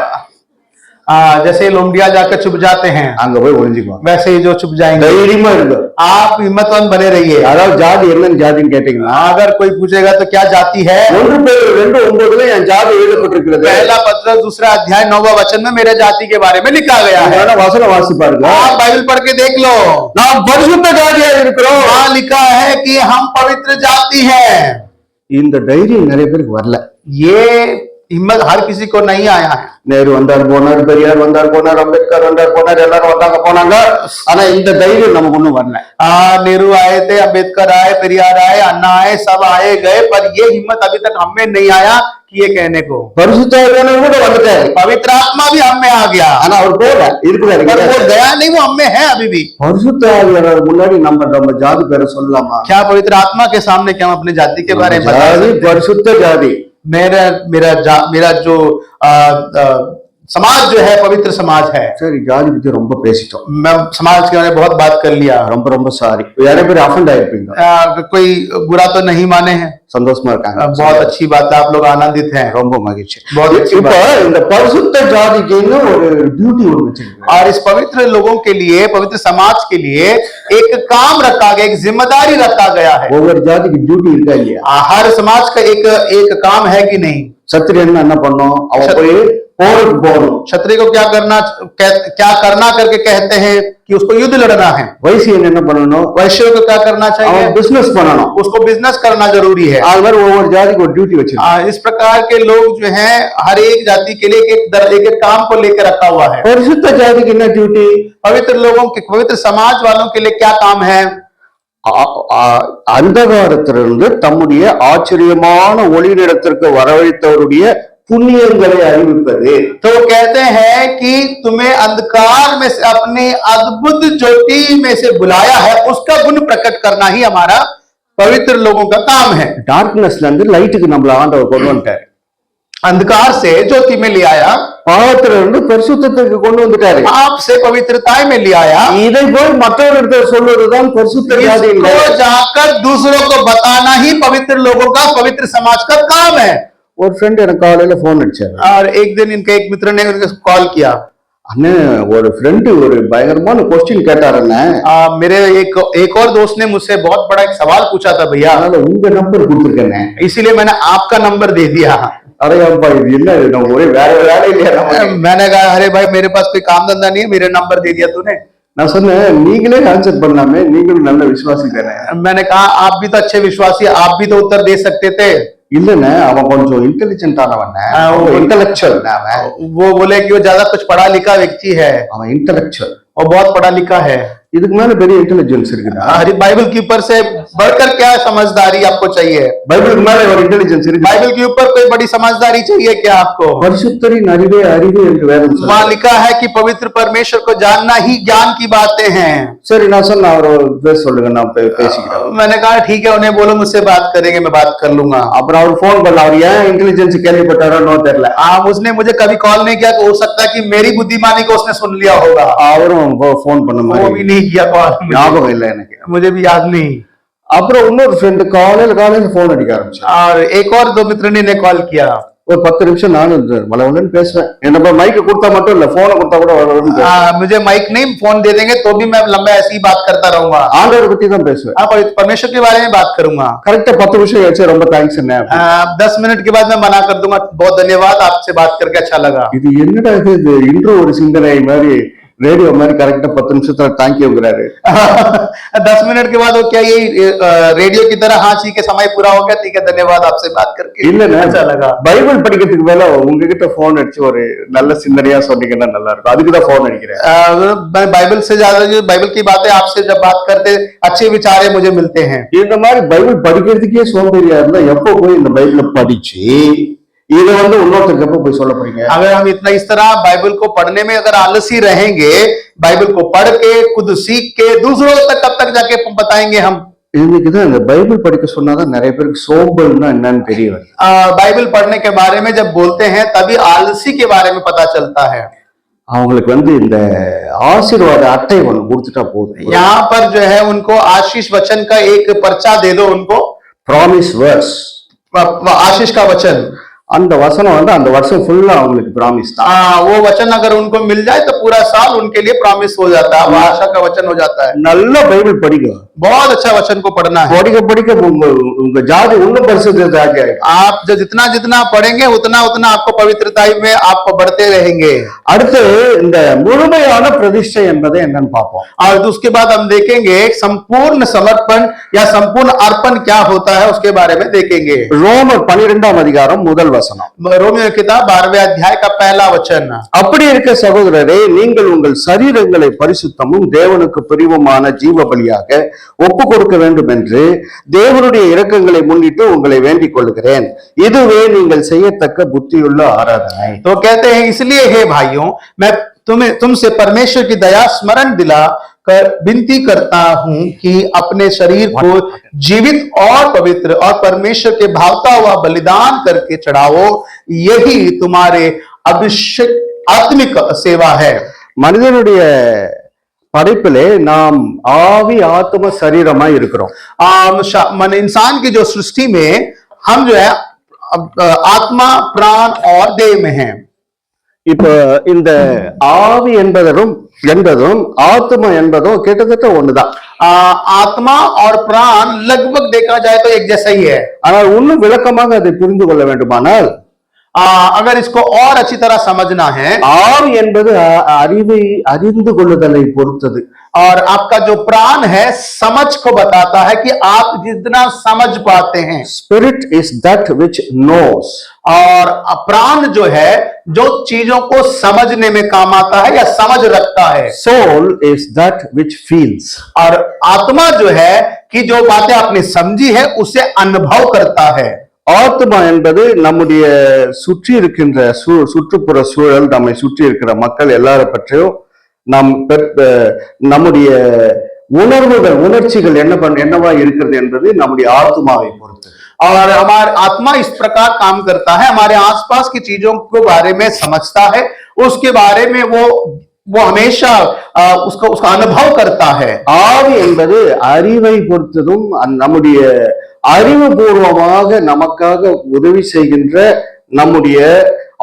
जैसे लोमड़िया जाकर छुप जाते हैं, அங்க போய் ஒளிஞ்சுக்குவாங்க। वैसे ही जो छुप जाएंगे। தைரியமா இருக்கு। आप हिम्मतवान बने रहिए। அதாவது ஜாதி என்னன்னு ஜாதின்னு கேட்டீங்கன்னா, अगर कोई पूछेगा तो क्या जाति है, 1 என் ஜாதி எழுதப்பட்டிருக்கிறது। पहला पत्र 2 अध्याय 9वां वचन में मेरे जाति के बारे में लिखा गया है। வசனம் வாசி பாருங்க। आप बाइबल पढ़ के देख लो, நாம் பரிசுத்த ஜாதியா இருக்கிறோம்। वहां लिखा है कि हम पवित्र जाति हैं। இந்த தைரியம் நிறைய பேருக்கு வரல. ये हिम्मत हर किसी को नहीं आया है। நேரு வந்தார் போனார், பெரியார் வந்தார் போனார், அம்பேத்கர் வந்தார் போனார், எல்லாரும் வந்தாங்க போனாங்க. ஆனா இந்த தைரியம் நமக்கு ஒண்ணும் வரல. नेहरू आए थे, अम्बेडकर आए, पेरियार आए, अन्ना आए, सब आए गए, पर ये हिम्मत अभी तक हम में नहीं आया कि ये कहने को। பரிசுத்த ஆவியானவர் கூட வந்துட்டாரு, पवित्र आत्मा भी हम में आ गया, ஆனா அவர் போல இருக்கிறாரு. पर वो गया नहीं, वो हम में है अभी भी। பரிசுத்த ஆவியானவர் முன்னாடி நம்ம ஜாதி பேரை சொல்லலாமா? क्या पवित्र आत्मा के सामने क्या हम अपने जाति के बारे में बता ஜாதி सकते हैं? பரிசுத்த ஜாதி. मेरा जो समाज जो है पवित्र समाज है। சரி, ஜாதி பத்தி ரொம்ப பேசிட்டோம், मैं समाज के बारे में बहुत बात कर लिया। ரொம்ப ரொம்ப சாரி. நிறைய பேர் அஃபண்ட் ஆயிருப்பீங்க. कोई बुरा तो नहीं माने हैं, சந்தோஷமா இருக்காங்க. बहुत अच्छी बात है, आप लोग आनंदित हैं, ரொம்ப மகிழ்ச்சி. बहुत अच्छी இப்ப बात है। இந்த பரிசுத்த ஜாதிக்குன்னு ஒரு டியூட்டி ஒன்று வச்சிருக்காங்க. और इस पवित्र लोगों के लिए, पवित्र समाज के लिए एक काम रखा गया, एक जिम्मेदारी रखा गया है। ஒவ்வொரு ஜாதிக்கு டியூட்டி இருக்கா இல்லையா? हर समाज का एक काम है कि नहीं? சத்திரியன் என்ன பண்ணும்? அவன் போய் போருக்கு போகணும். क्षत्रिय को क्या करना करके कहते हैं कि उसको युद्ध लड़ना है। வைசியன் என்ன பண்ணணும்? वैश्य को क्या करना चाहिए? அவன் பிசினஸ் பண்ணணும். उसको बिजनेस करना जरूरी है। அது மாதிரி ஒவ்வொரு ஜாதிக்கு ஒரு டியூட்டி வச்சிருக்காங்க. इस प्रकार के लोग जो हैं हर एक जाति के लिए एक काम को लेकर रखा हुआ है। பரிசுத்த ஜாதிக்கு என்ன டியூட்டி? पवित्र लोगों के, पवित्र समाज वालों के लिए क्या काम है? அந்தகாரத்திலிருந்து தம்முடைய ஆச்சரியமான ஒளியிடத்திற்கு வரவழைத்தவருடைய புண்ணியங்களை அறிவிப்பது. तो कहते हैं कि तुम्हें अंधकार में से अपनी अद्भुत ज्योति में से बुलाया है, उसका गुण प्रकट करना ही हमारा पवित्र लोगों का काम है। டார்க்னஸ்ல இருந்து லைட்டுக்கு நம்மள ஆண்டவர் கொண்டு வந்துட்டாரு. अंधकार से ज्योति में ले आया, பாவத்துல இருந்து பரிசுத்தத்துக்கு கொண்டு வந்துட்டாரு. पाप से पवित्रता में ले आया। இதை போய் மற்றவர்கிட்ட சொல்வதுதான் பரிசுத்த ஜாதி. इसको जाकर दूसरों को बताना ही पवित्र लोगों का, पवित्र समाज का काम है। ஒரு ஃப்ரெண்ட் எனக்கு காலையில போன் அடிச்சாரு. और एक दिन इनके एक मित्र ने कॉल किया, அண்ணே ஒரு ஃப்ரெண்ட் ஒரு பயங்கரமான क्वेश्चन கேட்டாருண்ணே. मेरे एक और दोस्त ने मुझसे बहुत बड़ा एक सवाल पूछा था भैया, அதனால உங்க நம்பர் கொடுத்துருக்கேன், इसीलिए मैंने आपका नंबर दे दिया। अरे அப்பா இது என்ன நம்ம ஒரே வேற வேலை இல்லையா நமக்கு? मैंने कहा अरे भाई मेरे पास कोई काम धंधा नहीं है, मेरे नंबर दे दिया तूने। நான் சொன்னேன் நீங்களே ஆன்சர் பண்ணலாமே, நீங்களும் நல்ல விசுவாசி தானே. मैंने कहा आप भी तो अच्छे विश्वासी, आप भी तो उत्तर दे सकते थे। இல்லண்ணே அவன் கொஞ்சம் இன்டெலிஜென்ட் ஆனவன், இன்டெலெக்சுவல் அவன். वो बोले कि वो ज्यादा कुछ पढ़ा लिखा व्यक्ति है, அவன் இன்டெலெக்சுவல், और बहुत पढ़ा लिखा है। இதுக்கு மேல பெரிய இன்டெலிஜென்ஸ் இருக்குதா? अरे बाइबल के ऊपर से बढ़कर क्या समझदारी आपको चाहिए? பைபிளுக்கு மேல ஒரு இன்டெலிஜென்ஸ் இருக்கு. बाइबल के ऊपर कोई बड़ी समझदारी चाहिए क्या आपको? பரிசுத்தரின் அறிவே அறிவு என்று வேதம் சொல்லுது. वहाँ लिखा है कि पवित्र परमेश्वर को जानना ही ज्ञान की बातें हैं। சரி நான் சொன்ன அவர் பேச சொல்லுங்க, நான் பேசிக்கிறேன். मैंने कहा ठीक है, उन्हें बोलो मुझसे बात करेंगे, मैं बात कर लूंगा। அப்புறம் அவர் போன் பண்ண, அவர் ஏன் இன்டெலிஜென்ஸ் கேள்விப்பட்டாரோ தெரியல. उसने मुझे कभी कॉल नहीं किया, तो हो सकता है कि मेरी बुद्धिमानी को उसने सुन लिया होगा। அவரும் போன் பண்ண वो भी மாதிரி नहीं किया कॉल, ஞாபகம் இல்லை எனக்கு. मुझे भी याद नहीं। அப்புறம் இன்னொரு ஃப்ரெண்டு காலையில போன் அடிக்க ஆரம்பிச்சான். और एक और दो मित्र ने कॉल किया। ஒரு 10 நிமிஷம் நானும் வளவலன்னு பேசுவேன். என்ன மைக்கு கொடுத்தா மட்டும் இல்ல, போனை கொடுத்தா கூட வளவலன்னு. मुझे माइक नहीं, फोन दे देंगे तो भी मैं लंबा ऐसी ही बात करता रहूंगा। ஆண்டவரை பத்தி தான் பேசுவேன். परमेश्वर के बारे में बात करूंगा। கரெக்டா 10 நிமிஷம் ஆச்சு, ரொம்ப தேங்க்ஸ் என்ன. 10 मिनट के बाद मैं मना कर दूंगा, बहुत धन्यवाद, आपसे बात करके अच्छा लगा। இது என்னடா இது இன்ட்ரோ ஒரு சிந்தனை மாதிரி ரேடியோ மாதிரி கரெக்டா 10 நிமிஷத்துல தேங்க்யூங்கிறாரு. 10 मिनट के बाद वो क्या ये रेडियो की तरह हाँ ठीक है समय पूरा हो गया, ठीक है धन्यवाद, आपसे बात करके இல்லன்னா अच्छा लगा। பைபிள் படிக்கிறதுக்கு மேல உங்ககிட்ட போன் அடிச்சு ஒரு நல்ல சிந்தனையா சொன்னீங்கன்னா நல்லா இருக்கும், அதுக்கு தான் போன் அடிக்கிறேன். मैं बाइबल से ज्यादा जो बाइबल की बातें आपसे जब बात करते अच्छे विचार मुझे मिलते हैं। இந்த மாதிரி பைபிள் படிக்கிறதுக்கே சோம்பேறியா இருந்தா எப்போ போய் இந்த பைபிளை படிச்சு இதை இன்னொருத்தருக்கு எப்ப போய் சொல்ல போறீங்க? अगर हम इतना इस तरह बाइबल को पढ़ने में अगर आलसी रहेंगे, बाइबल को पढ़ के खुद सीख के दूसरों तक कब तक जाके बताएंगे हम? இன்னைக்குதான் இந்த பைபிள் படிக்க சொன்னாதான் நிறைய பேருக்கு சோம்பல்னா என்னன்னு தெரிய வருது. बाइबल पढ़ने के बारे में जब बोलते हैं तभी आलसी के बारे में पता चलता है। அவங்களுக்கு இந்த ஆசீர்வாத அட்டை ஒன்று கொடுத்துட்டா போதும். यहाँ पर जो है उनको आशीष वचन का एक पर्चा दे दो, उनको ப்ராமிஸ் வேர்ஸ், आशीष का वचन, அந்த வசனம் அந்த வருஷம் ஃபுல்லா அவங்களுக்கு ப்ராமிஸ் தான். वो वचन अगर उनको मिल जाए तो पूरा साल उनके लिए प्रॉमिस हो जाता है, आशा का वचन हो जाता है। நல்ல பைபிள் படிங்க, बहुत अच्छा वचन को पढ़ना है। படிக்க படிக்க உங்க ஜாதி இன்னும் பரிசுத்த ஜாதி ஆயிடும். आप जो जितना जितना पढ़ेंगे उतना उतना आपको पवित्रता में आपको बढ़ते रहेंगे। அடுத்து இந்த முழுமையான பிரதிஷ்டை என்பது என்னன்னு பார்ப்போம். और उसके बाद हम देखेंगे संपूर्ण समर्पण या संपूर्ण अर्पण क्या होता है, उसके बारे में देखेंगे। ரோமர் 12ஆம் அதிகாரம் முதல் வசனம். रोमियो किताब 12वें अध्याय का पहला वचन। அப்படி இருக்க சகோதரரே, நீங்கள் உங்கள் சரீரங்களை பரிசுத்தமும் தேவனுக்கு பிரியமுமான ஜீவ பலியாக ஒப்பு கொடுக்க வேண்டும் என்று தேவனுடைய இரக்கங்களை முன்னிட்டு உங்களை வேண்டிக் கொள்கிறேன். இதுவே நீங்கள் செய்யத்தக்க புத்தியுள்ள ஆராதனை. तो कहते हैं, इसलिए हे भाइयों, मैं तुमसे परमेश्वर की दया स्मरण दिला कर विनती करता हूं कि अपने शरीर को जीवित और पवित्र और परमेश्वर के भावता हुआ बलिदान करके चढ़ाओ, यही तुम्हारे अभिषेक आत्मिक सेवा है। மனிதனுடைய படைப்பிலே நாம் ஆவி ஆத்ம சரீரமாய் இருக்கிறோம். मन इंसान की जो सृष्टि में हम जो है आत्मा प्राण और देह में हैं। இப்ப இந்த ஆவி என்பதும் ஆத்மா என்பதும் கிட்டத்தட்ட ஒண்ணுதான். आत्मा और प्राण लगभग देखा जाए तो एक जैसा ही है। ஆனால் இன்னும் விளக்கமாக அதை புரிந்து கொள்ள வேண்டுமானால், अगर इसको और अच्छी तरह समझना है, ஆவி என்பது அறிவை அறிந்து கொள்ளுதலை பொறுத்தது. और आपका जो प्राण है समझ को बताता है कि आप जितना समझ पाते हैं। Spirit is that which knows, और प्राण जो है जो चीजों को समझने में काम आता है या समझ रखता है। Soul is that which feels, और आत्मा जो है कि जो बातें आपने समझी है उसे अनुभव करता है। ஆத்மா என்பது நம்முடைய சுற்றி இருக்கின்ற சுற்றுப்புற சூழல், நம்மை சுற்றி இருக்கிற மக்கள் எல்லாரை பற்றியும் நம்முடைய உணர்வுகள் உணர்ச்சிகள் என்னவா இருக்கிறது என்பது நம்முடைய ஆத்மாவை பொறுத்து। और हमारा आत्मा इस प्रकार काम करता है, हमारे आसपास की चीजों के बारे में समझता है, उसके बारे में वो हमेशा उसका अनुभव करता है। ஆவி என்பது அறிவை பொறுத்ததும் நம்முடைய அறிவுபூர்வமாக நமக்காக உதவி செய்கின்ற நம்முடைய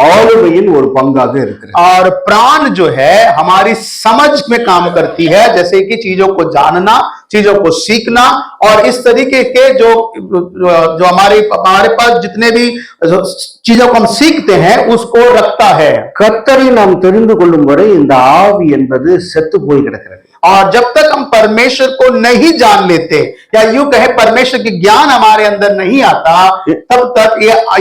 ஆளுமையின் ஒரு பங்காக இருக்கிறது। और प्राण जो है हमारी समझ में काम करती है, जैसे कि चीजों को जानना, चीजों को सीखना, और इस तरीके के जो हमारे पास जितने भी चीजों को हम सीखते हैं उसको रखता है। கர்த்தரை நாம் தெரிந்து கொள்ளும் வரை இந்த ஆவி என்பது செத்து போய் கிடக்கிறது। और जब तक हम परमेश्वर को नहीं जान लेते, या यूं कहे परमेश्वर की ज्ञान हमारे अंदर नहीं आता, तब तक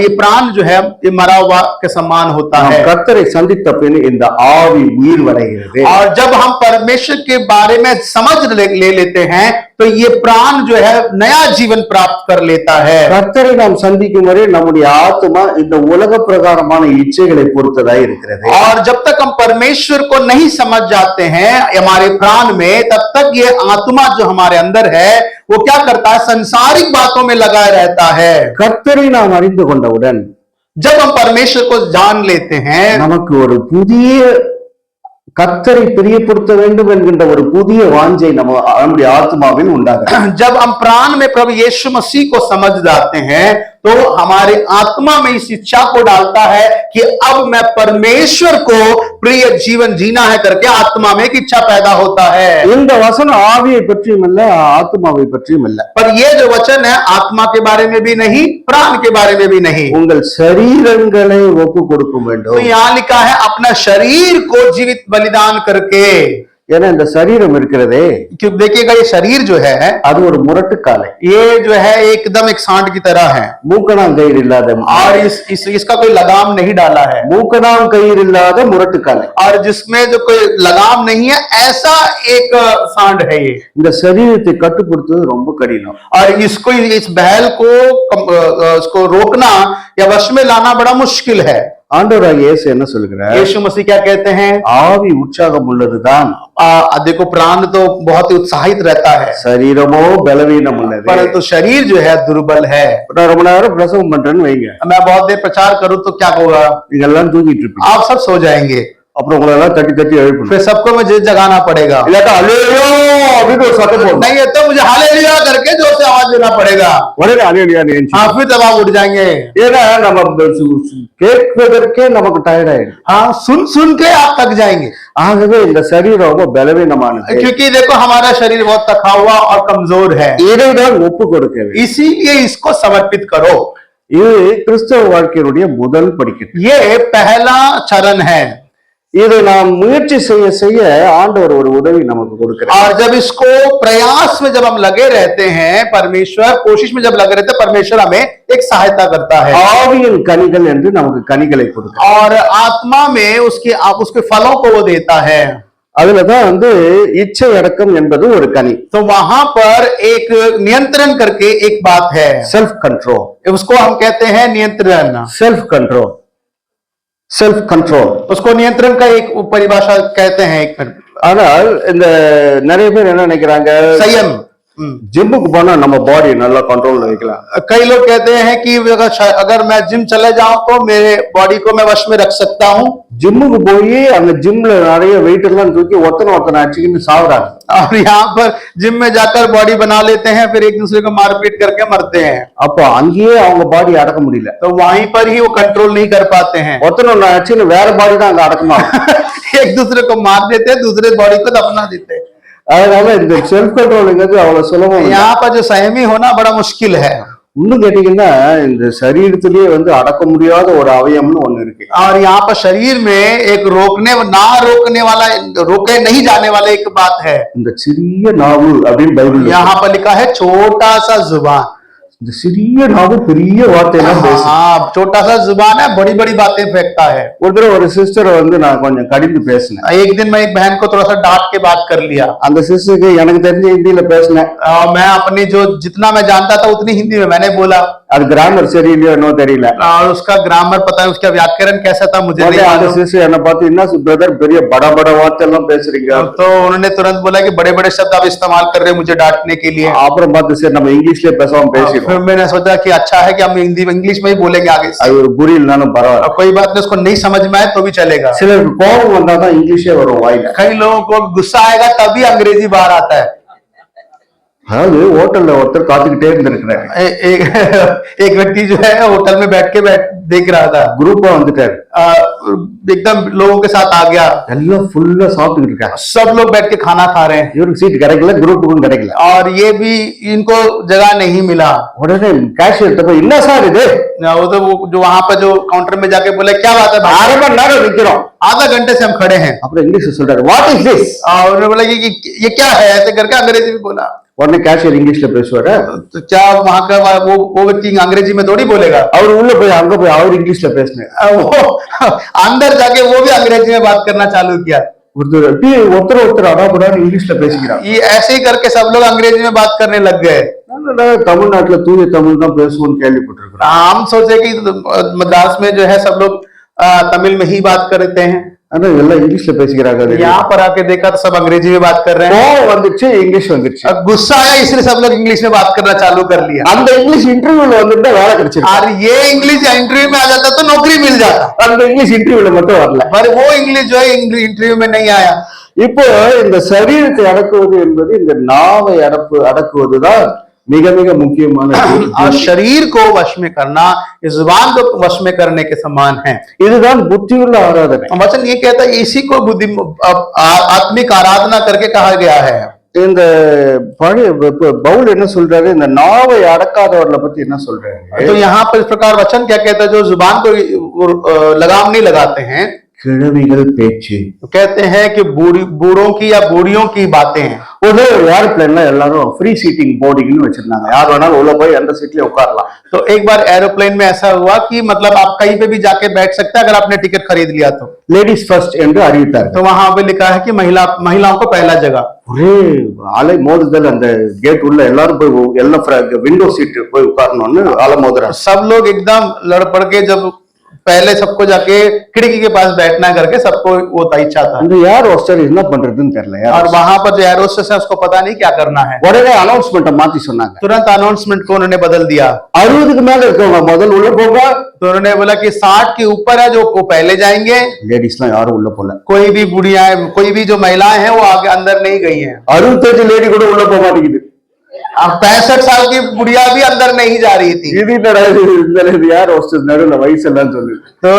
ये प्राण जो है ये मरा हुआ के समान होता है। கர்த்தரை சந்தித்த பின் இந்த ஆவி உயிர் வரைகிறது। और जब हम परमेश्वर के बारे में समझ ले लेते हैं तो ये प्राण जो है नया जीवन प्राप्त कर लेता है। கர்த்தரை நாம் சந்திக்கும் வரை நம்முடைய ஆத்மா இந்த உலக பிரகாரமான இச்சைகளை பொறுத்ததாய் இருக்கிறது। और जब तक हम परमेश्वर को नहीं समझ जाते हैं हमारे प्राण में, तब तक ये आत्मा जो हमारे अंदर है वो क्या करता है, संसारिक बातों में लगा रहता है। கர்த்தரை நாம் அறிந்து கொண்டவுடன், जब हम परमेश्वर को जान लेते हैं, நமக்கு ஒரு புதிய கர்த்தரை பிரியப்படுத்த வேண்டும் என்கின்ற ஒரு புதிய வாஞ்சை நம்முடைய ஆத்மாவில் உண்டாகும்। जब हम प्राण में प्रभु यीशु मसीह को समझ जाते हैं तो हमारे आत्मा में इस इच्छा को डालता है कि अब मैं परमेश्वर को प्रिय जीवन जीना है करके आत्मा में एक इच्छा पैदा होता है। இந்த வசனம் ஆவியை பற்றியும் இல்ல, ஆத்மாவை பற்றியும் இல்ல। पर ये जो वचन है आत्मा के बारे में भी नहीं, प्राण के बारे में भी नहीं। உங்கள் சரீரங்களை ஒப்பு கொடுக்க வேண்டும்। तो यहाँ लिखा है अपना शरीर को जीवित बलिदान करके। ஏன்னா இந்த சரீரம் இருக்கிறதே, क्योंकि देखिएगा ये शरीर जो है அது ஒரு முரட்டு காலை, ये जो है एकदम एक सांड की तरह है, மூக்கணாங்கயிறு இல்லாத, और इसका कोई लगाम नहीं डाला है, மூக்கணாங்கயிறு இல்லாத முரட்டு காலை, और जिसमें जो कोई लगाम नहीं है ऐसा एक सांड है ये। இந்த சரீரத்தை கட்டுப்படுத்துவது ரொம்ப கடினம்। और इसको इस बैल को इसको रोकना या वश में लाना बड़ा मुश्किल है। ஆண்டவராகிய இயேசு என்ன சொல்கிறார்? यीशु मसीह क्या कहते हैं? ஆவி உற்சாகம் உள்ளதுதான், देखो प्राण तो बहुत ही उत्साहित रहता है, சரீரமோ பலவீனம் உள்ளது। परंतु शरीर जो है दुर्बल है। நான் ரொம்ப நேரம் பிரசங்கம் பண்றேன்னு வைங்க, मैं बहुत देर प्रचार करूं तो क्या होगा, நீங்க எல்லாம் தூங்கிட்டு இருப்பீங்க। आप सब सो जाएंगे। அப்புறம் உங்களை எல்லாம் தட்டி தட்டி எழுப்பணும். फिर सबको मुझे जगाना पड़ेगा, இல்லாட்டா அல்லேலூயா அப்படின்னு ஒரு சத்தம் போடணும். नहीं है तो मुझे हालेलुया करके जोर से आवाज देना पड़ेगा। உடனே அல்லேலூயா நினைச்சு. हाँ, फिर तब आप उठ जाएंगे। ஏன்னா நம்ம கேட்பதற்கே நமக்கு டயர்ட் ஆயிடும். हाँ, सुन सुन के आप थक जाएंगे, ஆகவே இந்த சரீரம் ரொம்ப பலவீனமானது. क्योंकि देखो हमारा शरीर बहुत थका हुआ और कमजोर है, இதைதான் ஒப்பு கொடுக்க வேண்டும். इसीलिए इसको समर्पित करो। இது கிறிஸ்தவ வாழ்க்கையினுடைய முதல் படிக்கட்டு. ये पहला चरण है, இதை நாம் முயற்சி செய்ய செய்ய ஆண்டவர் ஒரு உதவி நமக்கு கொடுக்கிறார். और जब इसको प्रयास में जब हम लगे रहते हैं, परमेश्वर कोशिश में जब लगे रहते हैं, परमेश्वर हमें एक सहायता करता है ஆவியின் கனிகள் என்று நமக்கு கனிகளை கொடுக்கிறார். और आत्मा में उसके फलों को वो देता है। அதுலதான் இச்சை அடக்கம் என்பது ஒரு கனி. तो वहां पर एक नियंत्रण करके एक बात है, செல்ஃப் கண்ட்ரோல். उसको हम कहते हैं नियंत्रण। Self control, self control. उसको नियंत्रण का एक परिभाषा कहते हैं एक ஆனால் இந்த நிறைய பேர் என்ன நினைக்கிறாங்க, संयम। ஜிம்முக்கு போனா நம்ம பாடி நல்லா கண்ட்ரோல்ல வைக்கலாம். कई लोग कहते हैं कि अगर मैं जिम चले जाऊं तो मेरे बॉडी को मैं वश में रख सकता हूं। ஜிம்முக்கு போய் அந்த ஜிம்ல நிறைய வெயிட் எல்லாம் தூக்கி ஒருத்தனை அடிச்சுக்கின்னு சாவுறாங்க. और यहाँ पर जिम में जाकर बॉडी बना लेते हैं, फिर एक दूसरे को मारपीट करके मरते हैं। அப்போ அங்கேயே அவங்க பாடி அடக்க முடியல. तो वहीं पर ही वो कंट्रोल नहीं कर पाते हैं। ஒருத்தனை அடிச்சுன்னு வேற பாடி தான் அங்க அடக்கமா. एक दूसरे को मार देते हैं, दूसरे बॉडी को दफना देते हैं। அதனால இந்த செல்ஃப் கண்ட்ரோலுங்கிறது அவ்வளவு சுலபம் இல்ல. यहाँ पर जो संयमी होना बड़ा मुश्किल है। இன்னும் கேட்டீங்கன்னா இந்த சரீரத்திலேயே அடக்க முடியாத ஒரு அவயம்னு ஒண்ணு இருக்கு. और यहाँ पर शरीर में एक रोकने वाला, रोके नहीं जाने वाला एक बात है। இந்த சிறிய நாவு அப்படின்னு பைபிள். यहाँ पर लिखा है छोटा सा जुबान। இந்த சிறிய நாவு பெரிய வார்த்தையெல்லாம் பேசும். हाँ, छोटा सा जुबान है, बड़ी बड़ी बातें फेंकता है। ஒரு தடவை ஒரு சிஸ்டரை நான் கொஞ்சம் கடிந்து பேசினேன். एक दिन मैं एक बहन को थोड़ा सा डांट के बात कर लिया। அந்த சிஸ்டருக்கு எனக்கு தெரிஞ்ச ஹிந்தியில பேசினேன். मैं अपनी जितना मैं जानता था उतनी हिंदी में मैंने बोला। அது கிராமர் சரியில்லையோ என்னவோ தெரியல. और उसका ग्रामर पता है, उसका व्याकरण कैसा था मुझे नहीं அந்த मालूम। சிஸ்டர் என்ன பார்த்து என்ன பிரதர் பெரிய बड़ा வார்த்தை எல்லாம் பேசுறீங்க. तो उन्होंने तुरंत बोला कि बड़े बड़े शब्द आप इस्तेमाल कर रहे हैं मुझे डांटने के लिए। அப்புறம் பார்த்து சரி நம்ம இங்கிலீஷ்லயே பேசாம பேசிடுவோம். फिर मैंने सोचा कि अच्छा है कि हम इंग्लिश में ही बोलेंगे आगे से। அது ஒரு புரியலனாலும் பரவாயில்ல. कोई बात नहीं, उसको नहीं समझ में आए तो भी चलेगा। சிலருக்கு கோபம் வந்தாதான் இங்கிலீஷே வரும் வாயில. कई लोगों को गुस्सा आएगा तभी अंग्रेजी बाहर आता है। அதாவது ஹோட்டல்ல ஒருத்தர் காத்துக்கிட்டே இருந்திருக்கிறாரு. एक व्यक्ति जो है होटल में बैठ के देख रहा था, குரூப்பா வந்துட்டாரு. एकदम लोगों के साथ आ गया, எல்லாம் ஃபுல்லா சாப்பிட்டுக்கிட்டு இருக்காங்க. सब लोग बैठ के खाना खा रहे हैं இவருக்கு சீட் கிடைக்கல, குரூப்புக்கும் கிடைக்கல. और ये भी इनको जगह नहीं मिला। உடனே கேஷியர் போய் என்ன சார் இது, वो तो जो वहां पर जो काउंटर में जाके बोले क्या बात है भाई? அரை மணி நேரம் நிக்கிறோம். आधा घंटे से हम खड़े हैं। அப்புறம் இங்கிலீஷ்ல சொல்றாரு வாட் இஸ் திஸ். और उन्होंने बोला कि ये क्या है, ऐसे करके अंग्रेजी में बोला। உடனே கேஷியர் இங்கிலீஷ்ல பேசுவாரு. तो क्या वहां का वो व्यक्ति अंग्रेजी में थोड़ी बोलेगा? அவர் உள்ள போய் அங்க போய் அவர் இங்கிலீஷ்ல பேசினாரு. वो अंदर जाके वो भी अंग्रेजी में बात करना चालू किया। ஒருத்தர் அடாபடான்னு இங்கிலீஷ்ல பேசிக்கிறாங்க. ये ऐसे ही करके सब लोग अंग्रेजी में बात करने लग गए। தமிழ்நாட்டுல தூய தமிழ் தான் பேசுவோம்னு கேள்விப்பட்டிருக்கிறோம். हम सोचे कि मद्रास में जो है सब लोग तमिल में ही बात करते हैं, ஆனா எல்லாம் இங்கிலீஷ்ல பேசிக்கிறாங்க. यहाँ पर आके देखा तो सब अंग्रेजी में बात कर रहे हैं। கோவம் வந்துச்சு, இங்கிலீஷ் வந்துச்சு. अब गुस्सा आया इसलिए सब लोग इंग्लिश में बात करना चालू कर लिया। அந்த இங்கிலீஷ் இன்டர்வியூல வந்துட்டு வேலை கிடைச்சிருக்கு. और ये इंग्लिश इंटरव्यू में आ जाता तो नौकरी मिल जाता, அந்த இங்கிலீஷ் இன்டர்வியூல மட்டும் வரல. पर वो इंग्लिश जो है इंटरव्यू में नहीं आया। இப்போ இந்த சரீரத்தை அடக்குவது என்பது இந்த நாவை அடக்குவதுதான் மிக மிக முக்கியமான. और शरीर को वश में करना इस जुबान को वश में करने के समान है। இதுதான் புத்தியுள்ள ஆராதனை. वचन ये कहता है इसी को बुद्धि आत्मिक आराधना करके कहा गया है। இந்த பழைய பவுல் என்ன சொல்றாரு, இந்த நாவை அடக்காதவர்களை பத்தி என்ன சொல்றாரு? तो यहाँ पर इस प्रकार वचन क्या कहता है, जो जुबान को लगाम नहीं लगाते हैं, கிழவிகள் பேச்சு. कहते हैं कि बूढ़ों की या बूढ़ियों की बातें हैं। ஒரு ஏரோப்ளேன்ல எல்லாரும் ஃப்ரீ சீட்டிங் போர்டிங்னு வச்சிருந்தாங்க. யார் வேணாலும் உள்ள போய் அந்த சீட்லயே உட்காரலாம். तो एक बार एरोप्लेन में ऐसा हुआ कि मतलब आप कहीं पे भी जाके बैठ सकते हैं अगर आपने टिकट खरीद लिया तो। லேடிஸ் ஃபர்ஸ்ட் என்று அறிவித்தார்கள். तो वहां पे लिखा है कि महिलाओं को पहला जगह। ஒரே அலை மோதுதல், அந்த கேட் உள்ள எல்லாரும் போய் எல்லாம் விண்டோ சீட் போய் உட்காரணும்னு அலை மோதுறாங்க. सब लोग एकदम लड़ पड़ के जब पहले सबको जाके खिड़की के पास बैठना करके सबको वो था, इच्छा था। அந்த ஏர் ஹோஸ்டர் என்ன பண்றதுன்னு தெரியல और वहां पर जो एयर होस्टेस है उसको पता नहीं क्या करना है, உடனே அனௌன்ஸ்மெண்ட்டை மாத்தி சொன்னாங்க, तुरंत अनाउंसमेंट को उन्होंने बदल दिया। 60க்கு மேல இருக்கவங்க முதல்ல உள்ள போங்க, तो उन्होंने बोला कि 60 के ऊपर है जो वो पहले जाएंगे, லேடிஸ்லாம் யாரும் உள்ள போல, कोई भी बुढ़िया कोई भी जो महिलाएं हैं वो आगे अंदर नहीं गई हैं। 65 லேடி கூட உள்ள போக மாட்டேங்குது। अब 65 साल की बुढ़िया भी अंदर नहीं जा रही थी। இது என்னடா இந்த ஏர் ஹோஸ்டஸ் நடுவுல வயசெல்லாம் சொல்லுது। तो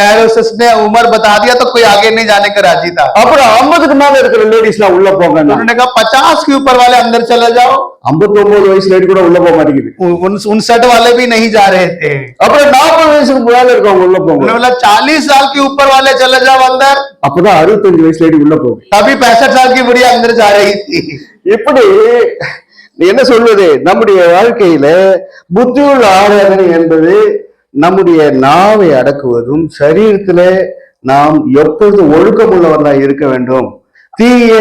एयर होस्टेस ने उम्र बता दिया तो कोई आगे नहीं जाने का राजी था। அப்புறம் 50க்கு மேல இருக்கிற லேடிஸ்லாம் உள்ள तो போங்க, उन्होंने कहा 50 के ऊपर वाले अंदर चले जाओ। 59 வயசு லேடி கூட உள்ள போக மாட்டேங்குது। 59 वाले भी नहीं जा रहे थे। அப்புறம் 40 வயசுக்கு மேல இருக்கவங்க உள்ள போங்க, उन्होंने बोला 40 साल के ऊपर वाले चले जाओ अंदर, அப்பதான் 65 வயசு லேடி உள்ள போகும்। तभी 65 साल की बुढ़िया अंदर जा रही थी। இப்படி என்ன சொல்வது, நம்முடைய வாழ்க்கையில புத்தியுள்ள ஆராதனை என்பது நம்முடைய நாவை அடக்குவதும், சரீரத்தில நாம் எப்பொழுது ஒழுக்கமுள்ளவர்களாக இருக்க வேண்டும், தீய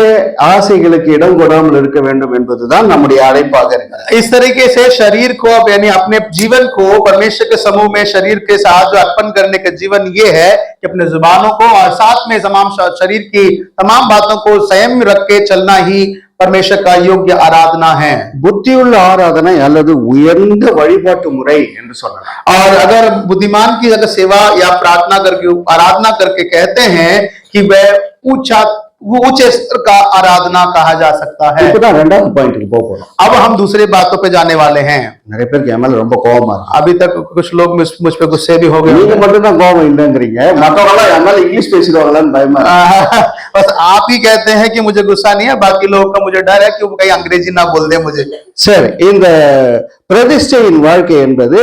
ஆசைகளுக்கு இடம் கொடாமல் இருக்க வேண்டும் என்பதுதான் நம்முடைய அழைப்பாக இருக்கிறது। इस तरीके से शरीर को यानी अपने जीवन को परमेश्वर के समूह में शरीर के साथ जो अर्पण करने का जीवन ये है कि अपने जुबानों को और साथ में तमाम शरीर की तमाम बातों को संयम रख के चलना ही परमेश्वर का योग्य आराधना है। புத்தியுள்ள ஆராதனை அல்லது உயர்ந்த வழிபாட்டு முறை என்று சொல்லலாம்। और अगर बुद्धिमान की अगर सेवा या प्रार्थना करके आराधना करके कहते हैं कि वह ऊंचे स्तर का आराधना कहा जा सकता है। இப்பதான் ரெண்டாவது பாயிண்ட்க்கு போக போறோம்। अब हम दूसरे बातों पे जाने वाले हैं। நிறைய பேருக்கு என் மேல ரொம்ப கோபமா இருக்கு। अभी तक कुछ लोग मुझ पे गुस्से भी हो गए, நீங்க மட்டும் தான் கோபம் இல்லைங்கிறீங்க, மத்தவங்க எல்லாம் என் மேல இங்கிலீஷ் பேசிடுவாங்களான்னு பயமா இருக்கு। बस आप ही कहते हैं कि मुझे गुस्सा नहीं है, बाकी लोगों का मुझे डर है कि वो कहीं अंग्रेजी ना बोल दे मुझे। சரி, இந்த பிரதிஷ்டையின் வாழ்க்கை என்பது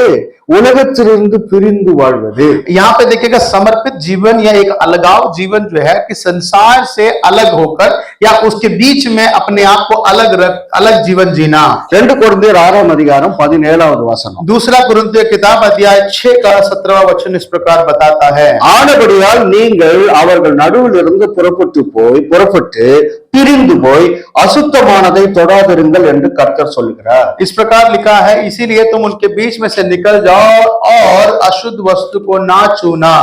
உலகத்திலிருந்து பிரிந்து வாழ்வது। यहाँ पे देखिएगा समर्पित जीवन या एक अलगाव जीवन जो है कि संसार से अलग होकर या उसके बीच में अपने आप को अलग जीवन जीना। 2 கொரிந்தியர் 6ஆம் அதிகாரம் 17வது வசனம், दूसरा कुरिन्थियों किताब अध्याय 6 का 17वां वचन इस प्रकार बताता है, ஆனபடியால் நீங்கள் அவர்கள் நடுவில் இருந்து புறப்பட்டு பிரிந்து போய் அசுத்தமானதை தொடாதிருங்கள் என்று கர்த்தர் சொல்கிறார்। इस प्रकार लिखा है, इसीलिए तुम उनके बीच में से निकल जाओ और अशुद्ध वस्तु को ना छूना।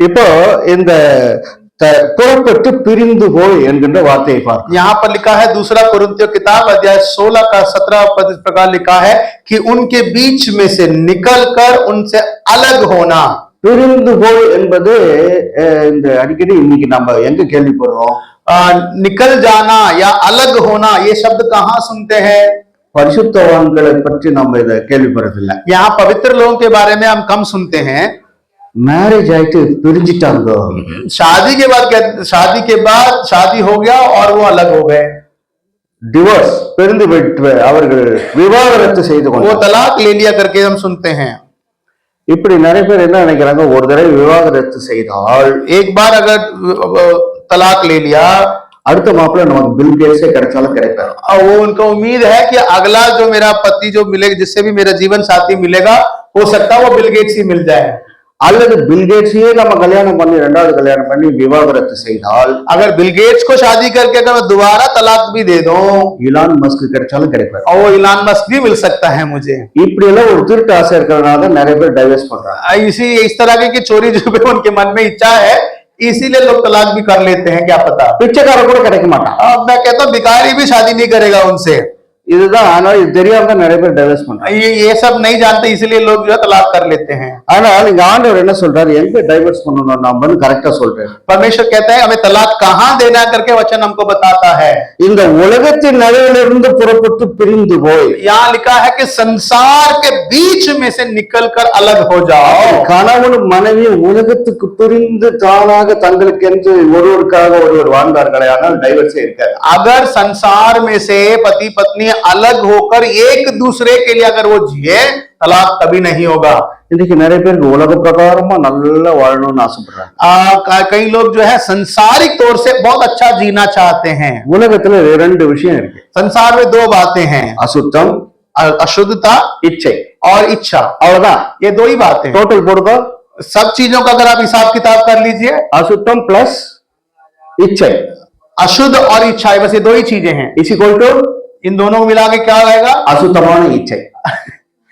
இப்போ இந்த புறப்பட்டு பிரிந்து போய் என்கின்ற வார்த்தையை பார்க்க, यहाँ पर लिखा है दूसरा कुरिन्थियों किताब अध्याय 16 का 17 पद इस प्रकार लिखा है कि उनके बीच में से निकलकर उनसे अलग होना। பிரிந்து போய் என்பது இந்த அடிக்கடி இன்னைக்கு நம்ம எங்க கேள்விப்படுறோம், निकल जाना या अलग होना, ये शब्द कहाँ सुनते हैं? பரிசுத்தவான்களை பற்றி நம்ம இதை கேள்விப்படுறதில்லை। यहाँ पवित्र लोगों के बारे में हम कम सुनते हैं। மேரேஜ் ஆயிட்டு பிரிஞ்சிட்டாங்க, शादी के बाद शादी हो गया और वो अलग हो गए, டிவோர்ஸ் பிரிந்து விட்டு அவர்கள் விவாகரத்து செய்து वो கொண்டார்। तलाक ले लिया करके हम सुनते हैं। இப்படி நிறைய பேர் என்ன நினைக்கிறாங்க, ஒரு தடவை விவாகரத்து செய்தால் एक बार अगर तलाक ले लिया அடுத்த மாப்பிள்ள நமக்கு பில் கேட்ஸே கிடைச்சாலும் கிடைப்பாரு। और वो उनको उम्मीद है कि अगला जो मेरा पति जो मिलेगा, जिससे भी मेरा जीवन साथी मिलेगा, हो सकता है वो बिल गेट्स ही मिल जाए। அல்லது பில் கேட்ஸையே நம்ம கல்யாணம் பண்ணி 2வது கல்யாணம் பண்ணி விவாகரத்து செய்தால், अगर बिल गेट्स को शादी करके अगर मैं दोबारा तलाक भी दे दूं இலான் மஸ்க் கிடைச்சாலும் கிடைப்பாரு। और वो इलान मस्क भी मिल सकता है मुझे। இப்படி எல்லாம் ஒரு திருட்டு ஆசை இருக்கிறதுனால தான் நிறைய பேர் டைவர்ஸ் பண்றாங்க। इस तरह की चोरी जो भी उनके मन में इच्छा है, इसीलिए लोग तलाक भी कर लेते हैं, क्या पता। பிச்சைக்காரன் கூட கிடைக்க மாட்டான்। अब मैं कहता हूँ भिखारी भी शादी नहीं करेगा उनसे। இதுதான், ஆனால் இது தெரியாம தான் நிறைய பேர் டைவர்ஸ் பண்றாங்க। ये सब नहीं जानते, इसलिए लोग जो है तलाक कर लेते हैं। ஆனால் இங்க ஆண்டவர் என்ன சொல்றாரு, எங்க டைவர்ஸ் பண்ணணும் நாம கரெக்டா சொல்றேன்। परमेश्वर कहता है हमें तलाक कहाँ देना करके वचन हमको बताता है। இந்த உலகத்தின் நடுவிலிருந்து புறப்பட்டு பிரிந்து போய், यहाँ लिखा है कि संसार के बीच में से निकलकर अलग हो जाओ। கணவனும் மனைவியும் உலகத்துக்கு பிரிந்து தானாக தங்களுக்கென்று ஒருவருக்காக ஒருவர் வாழ்ந்தார்களே, ஆனால் டைவர்ஸே இருக்காது। अगर संसार में से पति पत्नी अलग होकर एक दूसरे के लिए अगर वो जिए, तलाक कभी नहीं होगा। இன்னைக்கு நிறைய பேருக்கு உலக பிரகாரமா நல்லா வாழணும்னு ஆசைப்படுறாங்க। कई लोग जो है संसारिक तौर से बहुत अच्छा जीना चाहते हैं। உலகத்துல 2 விஷயம் இருக்கு, संसार में 2 बातें हैं, அசுத்தம், अशुद्धता இச்சை, और इच्छा। அவ்வளவுதான்। ये 2 ही बातें। டோட்டல் போடுங்க, सब चीजों का अगर आप हिसाब किताब कर लीजिए, அசுத்தம் பிளஸ் இச்சை अशुद्ध और इच्छा, बस ये 2 ही चीजें हैं। इज इक्वल टू इन दोनों को मिला के क्या रहेगा? அசுத்தமான இச்சை।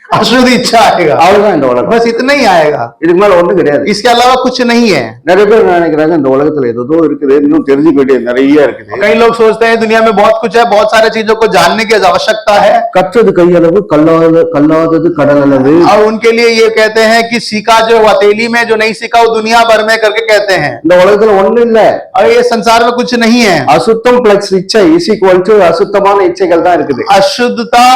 अशुद्ध इच्छा आएगा, அவ்வளவுதான் இந்த உலகம். बस इतना ही आएगा, இதுக்கு மேல ஒண்ணும் கிடையாது. इसके अलावा कुछ नहीं है। நிறைய பேர் நினைக்கிறாங்க இந்த உலகத்துல ஏதோ இருக்குது, இன்னும் தெரிஞ்சுக்க வேண்டியது நிறைய இருக்குது. कई लोग सोचते हैं दुनिया में बहुत कुछ है, बहुत सारे चीजों को जानने की आवश्यकता है, கற்றது கையளவு கல்லாதது கடலளவு. और उनके लिए ये कहते हैं कि सीखा जो हथेली में, जो नहीं सीखा वो दुनिया भर में करके कहते हैं। இந்த உலகத்துல ஒண்ணும் இல்ல, और ये संसार में कुछ नहीं है। அசுத்தம் பிளஸ் இச்சை இஸ் ஈக்குவல் டு அசுத்தமான இச்சைகள் தான் இருக்குது. अशुद्धता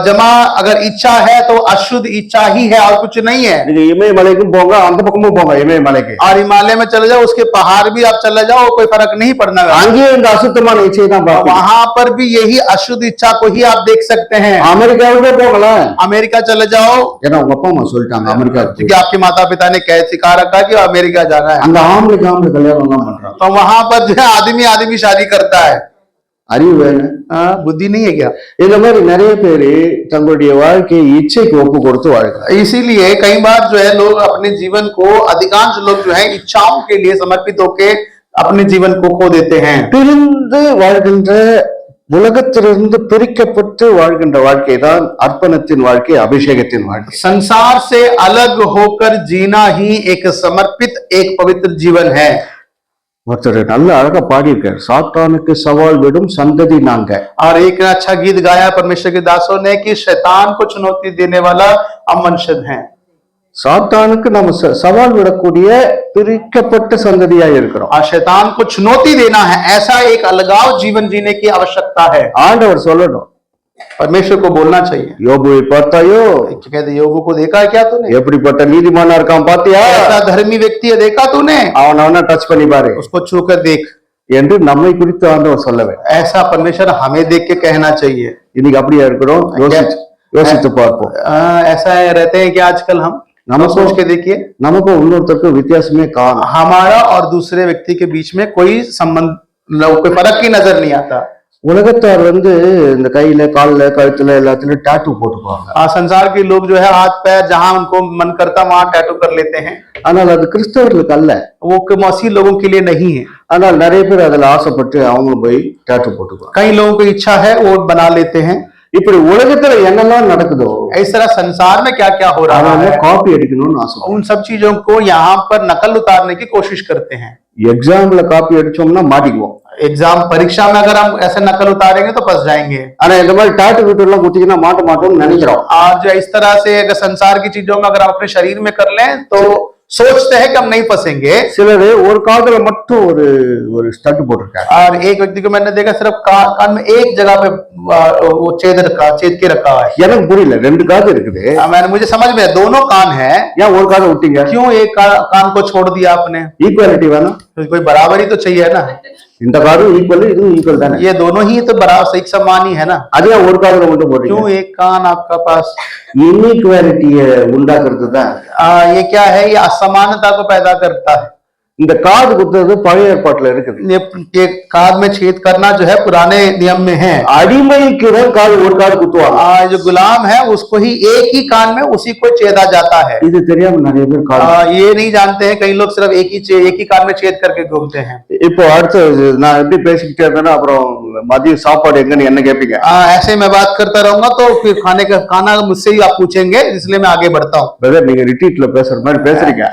जमा अगर इच्छा है तो अशुद्ध इच्छा ही है और कुछ नहीं है। நீங்க இமயமலைக்கும் போங்க, அந்த பக்கமும் போங்க இமயமலைக்கு, और हिमालय में चले जाओ, उसके पहाड़ भी आप चले जाओ, कोई फर्क नहीं पड़ना। அங்கேயும் இந்த அசுத்தமான இச்சையை தான் பார்ப்பீங்க. वहां पर भी यही अशुद्ध इच्छा को ही आप देख सकते हैं। அமெரிக்காவுக்கே போகலாம், अमेरिका चले जाओ, ஏன்னா உங்க அப்பா அம்மா சொல்லிட்டாங்க அமெரிக்காவுக்கு, क्योंकि आपके माता पिता ने कह सिखा रखा कि अमेरिका जाना है। அந்த ஆம்பளைக்கு ஆம்பளை கல்யாணம் எல்லாம் பண்றாங்க. तो वहां पर जो है आदमी आदमी शादी करता है। அறிவு வேணும், बुद्धि नहीं है क्या? இந்த மாதிரி நிறைய பேரு தங்களுடைய வாழ்க்கையை இச்சைக்கு ஒப்பு கொடுத்து வாழ்கிறாங்க. इसीलिए कई बार जो है लोग अपने जीवन को, अधिकांश लोग जो है इच्छाओं के लिए समर्पित होकर अपने जीवन को खो देते हैं। பிரிந்து வாழ்கின்ற, உலகத்திலிருந்து பிரிக்கப்பட்டு வாழ்கின்ற வாழ்க்கை தான் அர்ப்பணத்தின் வாழ்க்கை, அபிஷேகத்தின் வாழ்க்கை. संसार से अलग होकर जीना ही एक समर्पित, एक पवित्र जीवन है। ஒருத்தர் நல்ல அழகா பாடியிருக்காரு, சாத்தானுக்கு சவால் விடும் சந்ததி நாங்க. और एक अच्छा गीत गाया परमेश्वर के दासों ने कि शैतान को चुनौती देने वाला हम वंशज हैं। சாத்தானுக்கு நம்ம சவால் விடக்கூடிய பிரிக்கப்பட்ட சந்ததியா இருக்கிறோம். और शैतान को चुनौती देना है, ऐसा एक अलगाव जीवन जीने की आवश्यकता है। ஆண்டவர் சொல்லணும், परमेश्वर को बोलना चाहिए। யோபுவை பார்த்தாயோ, कहते योबू को देखा है क्या तूने? எப்படிப்பட்ட நீதிமானா இருக்கான் பாத்தியா, ऐसा धर्मी व्यक्ति है, देखा तूने? அவன டச் பண்ணி பாரு उसको छू कर देख, என்று நம்மை குறித்து ஆண்டவர் சொல்ல வேண்டும். ऐसा परमेश्वर हमें देख के कहना चाहिए। இன்னைக்கு அப்படியா இருக்கிறோம்? யோசித்து பார்ப்போம். ऐसा है रहते हैं कि आजकल हम सोच के देखिए, நமக்கும் இன்னொருத்தருக்கும் வித்தியாசமே காணும். हमारा और दूसरे व्यक्ति के बीच में कोई संबंध, कोई फर्क ही नजर नहीं आता। உலகத்தார் இந்த கையில கால்ல கழுத்துல எல்லாத்துலயும் டாட்டூ போட்டுக்குவாங்க. संसार के लोग जो है हाथ पैर जहां उनको मन करता वहां टैटू कर लेते हैं, ஆனால் அது கிறிஸ்தவர்களுக்கு அல்ல, वो मसीह लोगों के लिए नहीं है। ஆனால் நிறைய பேர் அதுல ஆசைப்பட்டு அவங்களும் போய் டாட்டூ போட்டுக்குவாங்க. कई लोगों को इच्छा है वो बना लेते हैं। இப்படி உலகத்துல என்னெல்லாம் நடக்குதோ इस तरह संसार में क्या क्या हो रहा है, காப்பி அடிக்கணும்னு ஆசை. उन सब चीजों को यहाँ पर नकल उतारने की कोशिश करते हैं। எக்ஸாம்ல காப்பி அடிச்சோம்னா மாட்டிக்குவோம். एग्जाम परीक्षा में अगर हम ऐसे नकल उतारेंगे तो फंस जाएंगे। ஆனா இந்த மாதிரி டாட்டூ கிட்ட எல்லாம் குத்திக்கினா மாட்டோம்னு நினைக்கிறோம். और जो इस तरह से अगर संसार की चीजों में अगर हम अपने शरीर में कर लें तो सोचते हैं कि हम नहीं फंसेंगे। சிலர் ஒரு காதுல மட்டும் ஒரு ஸ்டட் போட்டிருக்காங்க. और एक व्यक्ति को मैंने देखा सिर्फ कान में एक जगह पे वो छेद के रखा है। எனக்கு புரியல, ரெண்டு காது இருக்குது, मुझे समझ में दोनों कान है, ஏன் ஒரு காதை விட்டீங்க? क्यों एक कान को छोड़ दिया आपने? ஈக்குவாலிட்டி வேணும், कोई बराबरी तो चाहिए ना। இந்த காதும் ஈக்குவல், இதுவும் ஈக்குவல் தானே, ये दोनों ही तो बराबर सही समान ही है ना। அதே ஒரு காதுல மட்டும் போடுறீங்க. क्यों एक कान आपका पास? இன்இக்வாலிட்டியை உண்டாக்குறது தான் ये क्या है? ये असमानता को पैदा करता है। இந்த காது குத்துறது பழைய ஏற்பாட்டுல இருக்குது. ये कान में छेद करना जो है पुराने नियम में है। அடிமைக்கு தான் காது ஒரு காது குத்துவாங்க. जो गुलाम है उसको ही एक ही कान में उसी को छेदा जाता है। இது தெரியாம நிறைய பேர் காது ये नहीं जानते हैं कई लोग सिर्फ एक ही कान में छेद करके घूमते हैं। இப்போ அடுத்து நான் எப்படி பேசிக்கிட்டே இருந்தேன்னா அப்புறம் மதியம் சாப்பாடு எங்கன்னு என்ன கேட்பீங்க. ऐसे मैं बात करता रहूंगा तो फिर खाना मुझसे ही आप पूछेंगे, इसलिए मैं आगे बढ़ता हूँ। பிரதர் நீங்க ரிட்ரீட்ல பேசுற மாதிரி பேசுறீங்க.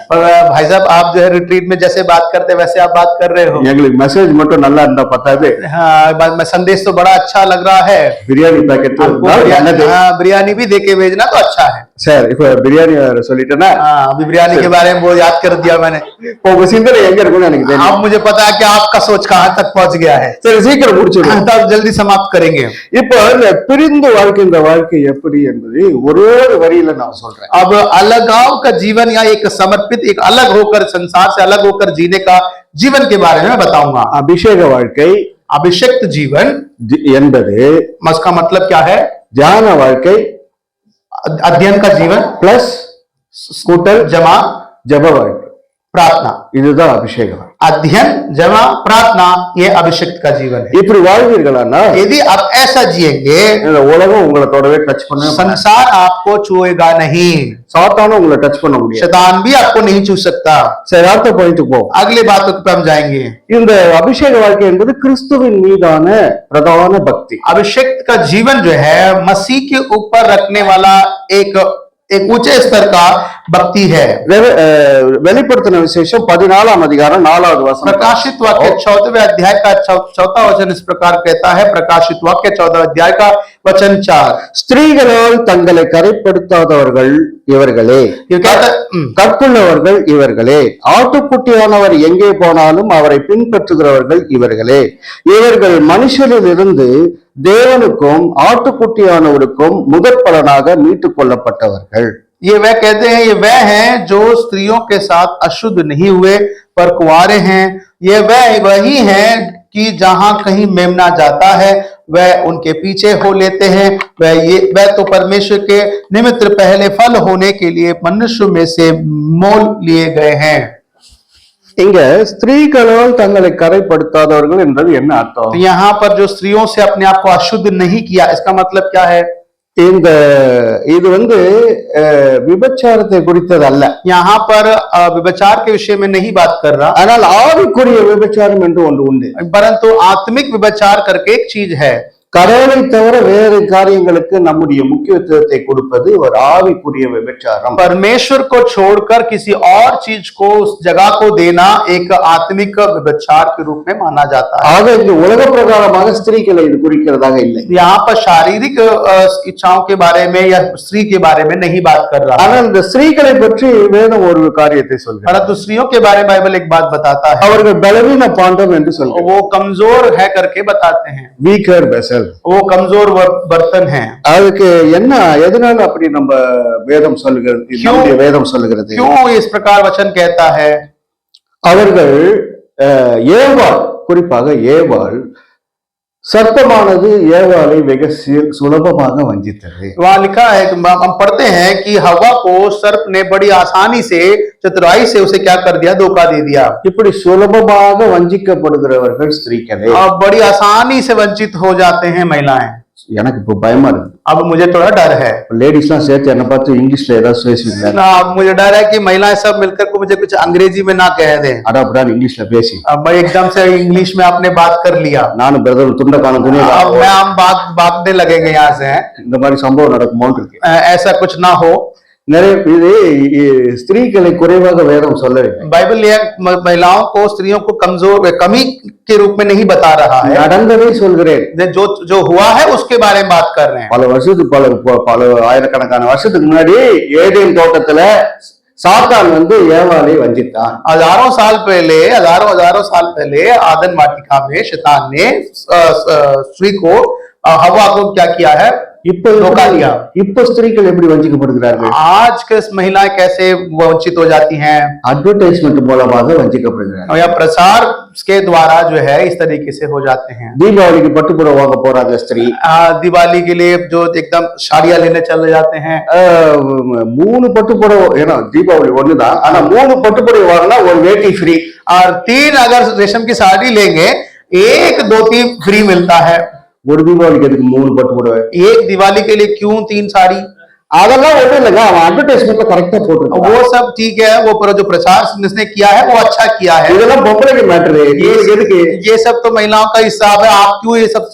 भाई साहब आप जो है रिट्रीट में जैसे बात करते वैसे आप बात कर रहे हो। எங்களுக்கு மெசேஜ் மட்டும் நல்லா இருந்தா பத்தாது, हाँ संदेश तो बड़ा अच्छा लग रहा है। பிரியாணி பாக்கெட் बिरयानी भी देके भेजना तो अच्छा है। சார் இப்ப பிரியாணி சொல்லிட்டேன்னா अभी बिरयानी के बारे में वो याद कर दिया मैंने। உங்க சிந்தனை எங்க இருக்குன்னு எனக்கு தெரியும். अब मुझे पता है कि आपका सोच कहाँ तक पहुंच गया है। சரி சீக்கிரம் முடிச்சிடுங்க, तब जल्दी समाप्त करेंगे। இப்ப இந்த பிரிந்து வாழ்க்கின்ற வாழ்க்கை எப்படி என்பது ஒரே ஒரு வரியில நான் சொல்றேன். अब अलगाव का जीवन या एक समर्पित, एक अलग होकर संसार से अलग होकर जीने का जीवन के बारे में मैं बताऊंगा। அபிஷேக வாழ்க்கை अभिषिक्त जीवन என்பது उसका मतलब क्या है? தியான வாழ்க்கை अध्ययन का जीवन பிளஸ் स्कूटर जमा ஜப வாழ்க்கை, प्रार्थना, இதுதான் அபிஷேக வாழ்க்கை. अध्ययन जमा प्रार्थना, ये अभिषिक्त का जीवन है। இப்படி வாழ்வீர்களானா यदि आप ऐसा जिएंगे, இந்த உலகம் உங்களை தொடவே டச் பண்ண, संसार आपको छुएगा नहीं, சாத்தானும் உங்களை டச் பண்ண முடியாது. शैतान भी आपको नहीं छू सकता। சரி, அடுத்த பாயிண்ட் போ. अगले बातों पे हम जाएंगे। இந்த அபிஷேக வாழ்க்கை என்பது கிறிஸ்துவின் மீதான பிரதான பக்தி. अभिषिक्त का जीवन जो है मसीह के ऊपर रखने वाला एक ऊंचे स्तर का भक्ति है। வெளிப்படுத்தின விசேஷம் 14 அதிகாரம் 4வது வசனம். प्रकाशित वाक्य 14वें अध्याय का 4था वचन इस प्रकार कहता है। प्रकाशित वाक्य 14 अध्याय का वचन 4, ஸ்திரீகளால் தங்களை கரைப்படுத்தாதவர்கள் இவர்களே, கற்புள்ளவர்கள் இவர்களே, ஆட்டுக்குட்டியானவர் எங்கே போனாலும் அவரை பின்பற்றுகிறவர்கள் இவர்களே, இவர்கள் மனுஷரிலிருந்து தேவனுக்கும் ஆட்டுக்குட்டியானவருக்கும் முதற் பலனாக மீட்டுக் கொள்ளப்பட்டவர்கள். ये वह कहते हैं, ये वह हैं जो स्त्रियों के साथ अशुद्ध नहीं हुए पर कुंवारे हैं। ये वही हैं कि जहां कहीं मेमना जाता है वह उनके पीछे हो लेते हैं। वह तो परमेश्वर के निमित्त पहले फल होने के लिए मनुष्य में से मोल लिए गए हैं। இங்க ஸ்திரீகளால் தங்களை கரைப்படுத்தாதவர்கள் என்றது என்ன அர்த்தம்? यहाँ पर जो स्त्रियों से अपने आप को अशुद्ध नहीं किया, इसका मतलब क्या है? இந்த இது விபச்சாரத்தை குறித்தது அல்ல. यहाँ पर विभचार के विषय में नहीं बात कर रहा, ஆனால் ஆவிக்குரிய விபச்சாரம் என்று ஒன்று உண்டு. परंतु आत्मिक विभचार करके एक चीज है। கடவுளை தவிர வேறு காரியங்களுக்கு நம்முடைய முக்கியத்துவத்தை கொடுப்பது ஒரு ஆவிக்குரிய விபச்சாரம். परमेश्वर को छोड़कर किसी और चीज को उस जगह को देना एक आत्मिक विभचार के रूप में माना जाता है। ஆக இந்த உலக பிரகாரமாக ஸ்திரீகளை இது குறிக்கிறதாக இல்லை. यहाँ पर शारीरिक इच्छाओं के बारे में या स्त्री के बारे में नहीं बात कर रहा, ஆனால் இந்த ஸ்திரீகளை பற்றி வேதம் ஒரு காரியத்தை சொல்கிறது. परंतु स्त्रियों के बारे में बाइबल एक बात बताता है, அவர்கள் பலவீன பாண்டம் என்று சொல்கிறது. वो कमजोर है करके बताते हैं, வீக்கர் வெசல், वो कमजोर बर्तन है। அதுக்கு என்ன எதனால அப்படி நம்ம வேதம் சொல்லுகிறது, நம்முடைய வேதம் சொல்லுகிறது? क्यों इस प्रकार वचन कहता है? அவர்கள் ஏவாள், குறிப்பாக ஏவாள், சர்ப்பமானது ஏவாளை வெகு சுலபமாக வஞ்சித்தது. वहां लिखा है, हम पढ़ते हैं कि हवा को सर्प ने बड़ी आसानी से, चतुराई से उसे क्या कर दिया? धोखा दे दिया। இப்படி சுலபமாக வஞ்சிக்கப்படுகிறவர்கள் ஸ்திரீகளே, बड़ी आसानी से वंचित हो जाते हैं महिलाएं। எனக்கு இப்போ பயமா இருக்கு. अब मुझे थोड़ा डर है। லேடிஸ்லாம் சேர்த்து என்ன பார்த்து இங்கிலீஷ்ல ஏதாவது பேசுவீங்களா? ना, मुझे डर है कि महिलाएं सब मिलकर को मुझे कुछ अंग्रेजी में ना कह दें। அடாபடா இங்கிலீஷ்ல பேசி अब मैं एकदम से इंग्लिश में आपने बात कर लिया, நானும் பிரதர் துண்டக்கான துணியை अब मैं हम भागने लगेंगे यहाँ से। இந்த மாதிரி சம்பவம் நடக்குமோன்னு இருக்கு. ऐसा कुछ ना हो। நிறைய இது ஸ்திரீகளை குறைவாக வேதம் சொல்லவில்லை. बाइबल ये महिलाओं को, स्त्रियों को कमजोर, कमी के रूप में नहीं बता रहा है, நடந்ததை சொல்கிறேன். जो जो हुआ है उसके बारे में बात कर रहे हैं। பல ஆயிரக்கணக்கான வருஷத்துக்கு முன்னாடி ஏதேன் தோட்டத்துல சாத்தான் ஏவாளை வஞ்சித்தான். हजारों साल पहले आदम वाटिका में शैतान ने स्त्री को, हवा को क्या किया है? இப்ப ஸ்திரீகள் எப்படி வஞ்சிக்கப்படுகிறார்கள்? आज के महिलाएं कैसे वंचित हो जाती हैं? அட்வர்டைஸ்மெண்ட் மூலமாக வஞ்சிக்கப்படுகிறார்கள். या प्रचार के द्वारा जो है इस तरीके से हो जाते हैं। தீபாவளிக்கு பட்டுப்புடவை வாங்க போறாங்க ஸ்திரீ, दिवाली के लिए जो एकदम साड़ियां लेने चले जाते हैं। 3 பட்டுப்புடவை, ஏன்னா தீபாவளி ஒண்ணுதான், ஆனா 3 பட்டுப்புடவை வாங்கினா ஒரு வேட்டி ஃப்ரீ, और 3 अगर रेशम की साड़ी लेंगे 1 2 फ्री मिलता है। ஒரு தீபாவளிக்கு எதுக்கு 3 பட்டுப்புடவை? एक दिवाली के लिए क्यों 3 साड़ी? அதெல்லாம் ஒண்ணும் இல்லைங்க, அவன் அட்வர்டைஸ்மெண்ட்ல கரெக்டா போட்டுருக்கான். वो सब ठीक है, वो पर जो प्रचार जिसने किया है वो अच्छा किया है। இதெல்லாம் பொம்பளைக்கு மேட்டர். எதுக்கு? ये सब तो महिलाओं का हिसाब है, आप क्यों ये सब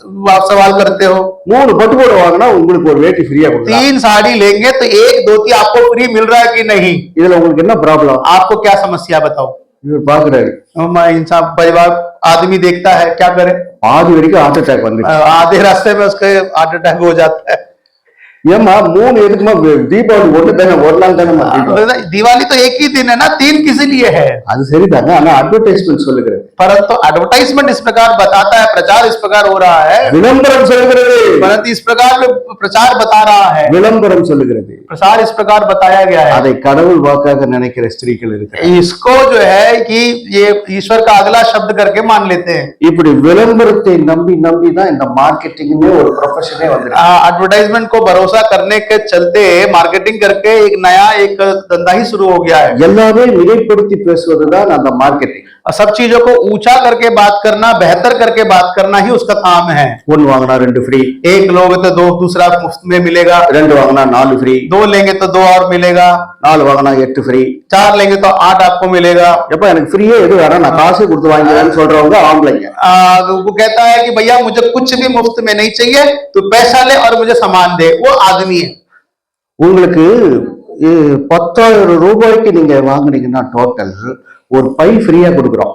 सवाल करते हो? 3 பட்டுப்புடவை வாங்கினா உங்களுக்கு ஒரு வேட்டி ஃப்ரீயா கொடுக்கலாம். 3 साड़ी लेंगे तो 1 2 आपको फ्री मिल रहा है कि नहीं? இதுல உங்களுக்கு என்ன ப்ராப்ளம்? आपको क्या समस्या बताओ? இவர் பாக்குறாரு, इंसान परिवार आदमी देखता है, क्या करे? ஆதி வரைக்கும் ஹார்ட் அட்டாக் வந்து आधे रास्ते में उसके हार्ट अटैक हो जाता है। ஏமா 3 எதுக்குமா? தீபாவளி ஒண்ணு தானே, ஒரு நாள் தானே. दिवाली तो एक ही दिन है ना, 3 किस लिए है? அது சரிதாங்க, ஆனா அட்வர்டைஸ்மெண்ட் சொல்லுகிறது. परंतु एडवर्टाइजमेंट इस प्रकार बताता है, प्रचार इस प्रकार हो रहा है, விளம்பரம் சொல்லுகிறது. परंतु इस प्रकार प्रचार बता रहा है, விளம்பரம் சொல்லுகிறது. प्रचार इस प्रकार बताया गया है। அதை கடவுள் வாக்காக நினைக்கிற ஸ்திரீகள் இருக்கிறார்கள். इसको जो है कि ये ईश्वर का अगला शब्द करके मान लेते हैं। இப்படி விளம்பரத்தை நம்பி தான் இந்த மார்க்கெட்டிங்னே ஒரு ப்ரொஃபஷனே வந்திருக்கு. एडवर्टाइजमेंट को भरोसा भरोसा करने के चलते मार्केटिंग करके एक नया एक धंधा ही शुरू हो गया है। எல்லாமே மிகைப்படுத்தி பேசுவதுதான் அந்த மார்க்கெட்டிங். और सब चीजों को ऊंचा करके बात करना, बेहतर करके बात करना ही उसका काम है। ஒன்னு வாங்கினா 2 ஃப்ரீ, एक लोगे तो दो दूसरा मुफ्त में मिलेगा, 2 வாங்கினா 4 ஃப்ரீ, 2 लेंगे तो 2 और मिलेगा, 4 வாங்கினா 8 ஃப்ரீ. 4 लेंगे तो 8 आपको मिलेगा। எப்ப எனக்கு ஃப்ரீயே எது வேணா நான் காசு கொடுத்து வாங்கிக்கிறேன்னு சொல்றவங்க ஆம்பளைங்க. वो कहता है कि भैया मुझे कुछ भी मुफ्त में नहीं चाहिए, तू पैसा ले और मुझे सामान दे, वो आदमी है। உங்களுக்கு 10,000 ரூபாய்க்கு நீங்க வாங்குனீங்கன்னா டோட்டல் ஒரு பை ஃப்ரீயா கொடுக்குறோம்.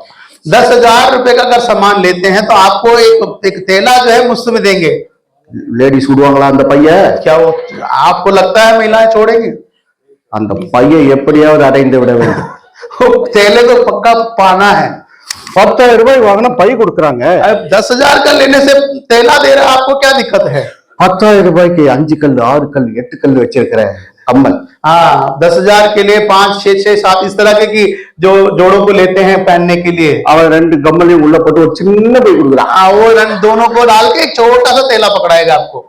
10,000 रुपए का अगर सामान लेते हैं तो आपको एक थैला जो है मुफ्त में देंगे। லேடிஸ் விடுவாங்களா அந்த பைய? क्या वो आपको लगता है महिलाएं छोड़ेंगे? அந்த பையை எப்படியாவது அடைந்து விட வேண்டும். वो थैले को पक्का पाना है। 10,000 ரூபாய் வாங்கினா பை கொடுக்குறாங்க. 10,000 का लेने से थैला दे रहा है, आपको क्या दिक्कत है? 10,000 ரூபாய்க்கு 5 கல் 6 கல் 8 கல் வச்சிருக்கிற கம்மல். हाँ, 10,000 के लिए 5 6 6 7 इस तरह के की जो जोड़ों को लेते हैं पहनने के लिए, அவன் 2 கம்மலையும் உள்ள போட்டு ஒரு சின்ன பை கொடுக்குறான். वो दोनों को डाल के एक छोटा सा थैला पकड़ाएगा आपको।